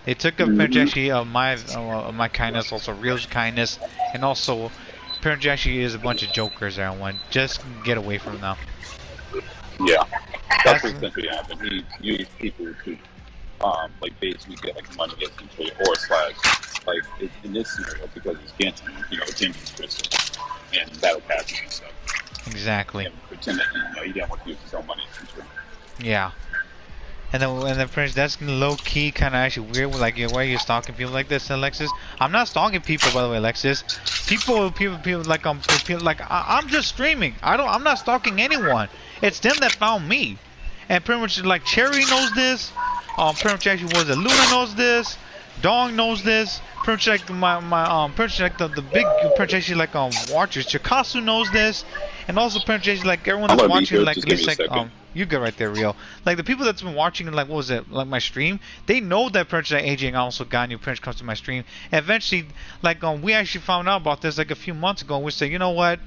They took advantage actually of my kindness, also Real's kindness, and also apparently actually is a bunch of jokers. Everyone, just get away from them. Yeah, that's what essentially happened. He used people to like basically get like money against each other, or slash like in this scenario because it's Genshin, you know, it's Genshin's crystal and battle passes and stuff. Exactly. And pretend that you didn't want to use his own money. Yeah. And then Prince, that's low key kind of actually weird. Like, why are you stalking people like this, Alexis? I'm not stalking people, by the way, Alexis. People like I'm just streaming. I'm not stalking anyone. It's them that found me. And pretty much like Cherry knows this. Pretty much actually was it Luna knows this. Dong knows this. Pretty much like pretty much like the big pretty much actually like watchers. Chikasu knows this. And also pretty much actually like everyone that's watching like at least like you good right there, Rio. Like the people that's been watching, like what was it, like my stream, they know that pretty much AJ and also Ganyu pretty much comes to my stream. And eventually, like we actually found out about this like a few months ago. And we said, you know what,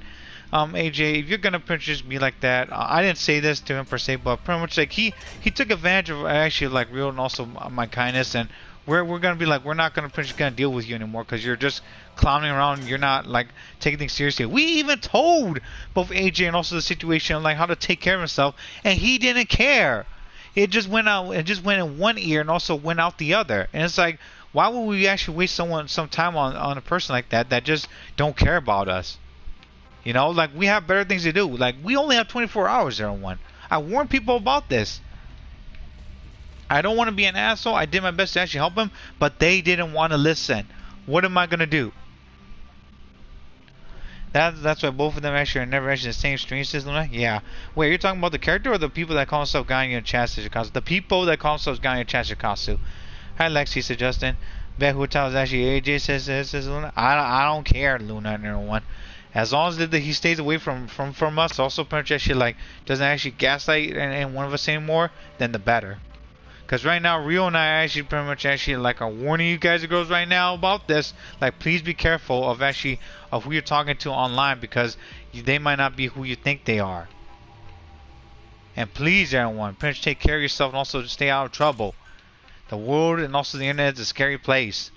AJ, if you're gonna pretty much just be like that, I didn't say this to him per se, but pretty much like he took advantage of actually like Rio and also my kindness, and we're gonna be like, we're not gonna pretty much gonna deal with you anymore because you're just clowning around. You're not like taking things seriously. We even told both AJ and also the situation like how to take care of himself, and he didn't care. It just went out. It just went in one ear and also went out the other. And it's like, why would we actually waste some time on a person like that just don't care about us? You know, like we have better things to do. Like we only have 24 hours there on one. I warned people about this. I don't want to be an asshole. I did my best to actually help him, but they didn't want to listen. What am I gonna do? That's why both of them actually are never actually the same stream system. Yeah. Wait, you're talking about the character or the people that call themselves Ganyu and Chastikasu? The people that call themselves Ganyu and Chastikasu. Hi, Lexi, said Justin. Bet who tells actually AJ says Luna. I don't care, Luna and everyone. As long as he stays away from us, also pretty much actually like doesn't actually gaslight and one of us anymore, then the better. Because right now, Rio and I actually pretty much actually like are warning you guys and girls right now about this. Like, please be careful of actually of who you're talking to online because they might not be who you think they are. And please, everyone, pretty much take care of yourself and also stay out of trouble. The world and also the internet is a scary place.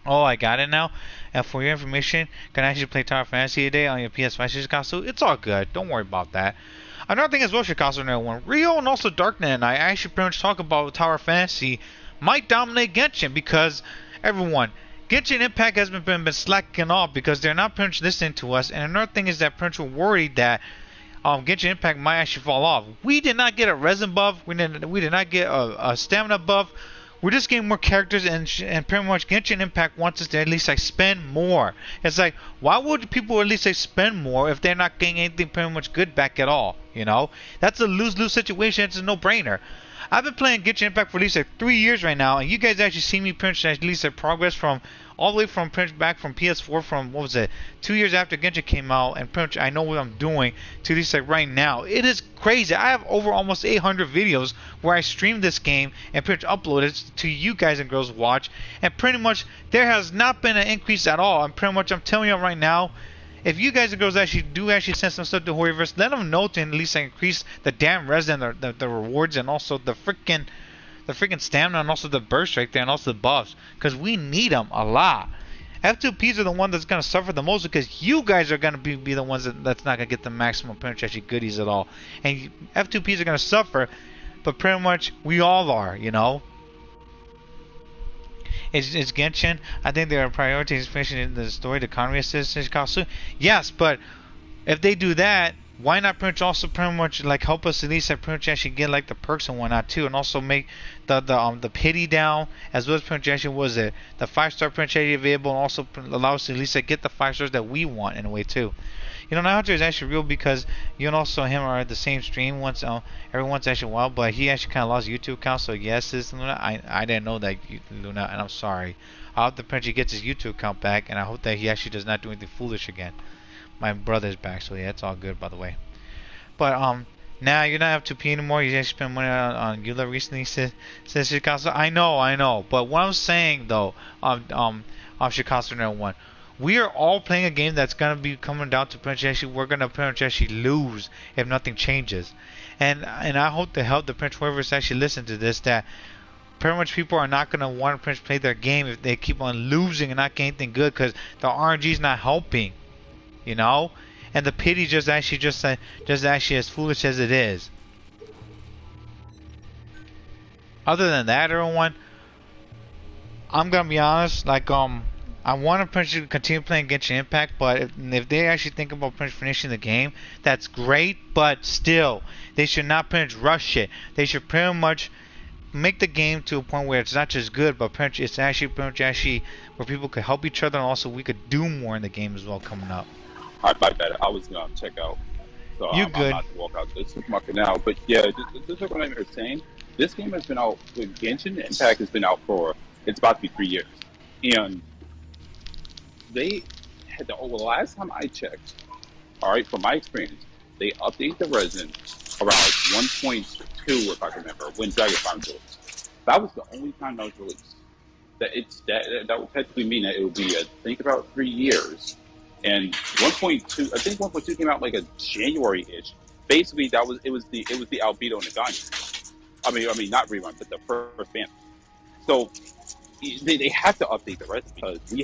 Oh, I got it now. And for your information, can I actually play Tower Fantasy today on your PS5 Shikasu? It's all good. Don't worry about that. Another thing as well, Shikasu and everyone, Rio and also Darknet and I actually pretty much talk about Tower Fantasy might dominate Genshin because everyone, Genshin Impact has been slacking off because they're not pretty much listening to us. And another thing is that pretty much we're worried that Genshin Impact might actually fall off. We did not get a resin buff. We did not get a stamina buff. We're just getting more characters, and pretty much Genshin Impact wants us to at least like spend more. It's like, why would people at least say spend more if they're not getting anything pretty much good back at all? You know, that's a lose-lose situation. It's a no-brainer. I've been playing Genshin Impact for at least like 3 years right now, and you guys actually see me pretty much at least like progress from all the way from back from PS4 from what was it 2 years after Genshin came out, and pretty much I know what I'm doing to at least like right now. It is crazy. I have over almost 800 videos where I stream this game and pretty much upload it to you guys and girls watch, and pretty much there has not been an increase at all. And pretty much I'm telling you right now, if you guys and girls actually send some stuff to Horrorverse, let them know to at least increase the damn res and the rewards and also the freaking stamina and also the burst right there and also the buffs, because we need them a lot. F2Ps are the one that's going to suffer the most because you guys are going to be the ones that's not going to get the maximum pretty much actually goodies at all. And F2Ps are going to suffer, but pretty much we all are, you know. It's Genshin. I think their priority is finishing the story, the Conry assistance Kasu. Yes, but if they do that, why not pretty much also pretty much like help us at least pretty much actually get like the perks and whatnot too, and also make the pity down as well as pretty much actually was it the 5-star pretty much actually available, and also allow us to at least like, get the 5 stars that we want in a way too. You know, Hunter is actually real because you and also him are at the same stream once every once actually a while, but he actually kind of lost YouTube account. So yes, this Luna, I didn't know that, Luna, and I'm sorry. I hope the Prince gets his YouTube account back, and I hope that he actually does not do anything foolish again. My brother's back, so yeah, it's all good by the way. But Nah, you're not F2P anymore. You actually spent money on Gula recently, says Shikasa. I know. But what I'm saying though, of Shikasa No 1, we are all playing a game that's gonna be coming down to potentially we're gonna potentially lose if nothing changes. And I hope to help the Prince whoever's actually listen to this that pretty much people are not gonna want to play their game if they keep on losing and not getting anything good because the RNG is not helping, you know. And the pity just actually as foolish as it is. Other than that, everyone, I'm gonna be honest. Like I want to continue playing Genshin Impact, but if they actually think about finishing the game, that's great. But still, they should not rush it. They should pretty much make the game to a point where it's not just good, but it's actually where people could help each other, and also we could do more in the game as well coming up. Alright, my bad. I was gonna check out. So You I'm good? about to walk out this market now. But yeah, just like what I'm saying, this game has been out with Genshin Impact has been out for it's about to be 3 years. And they had the last time I checked, alright, from my experience, they updated the resin around 1.2 if I can remember, when Dragonfire was released. That was the only time that was released. That would technically mean that it would be think about 3 years. And 1.2, I think 1.2 came out like a January-ish. Basically, it was the Albedo and the Ganyu. I mean not rerun, but the first fan. So they have to update the resin because we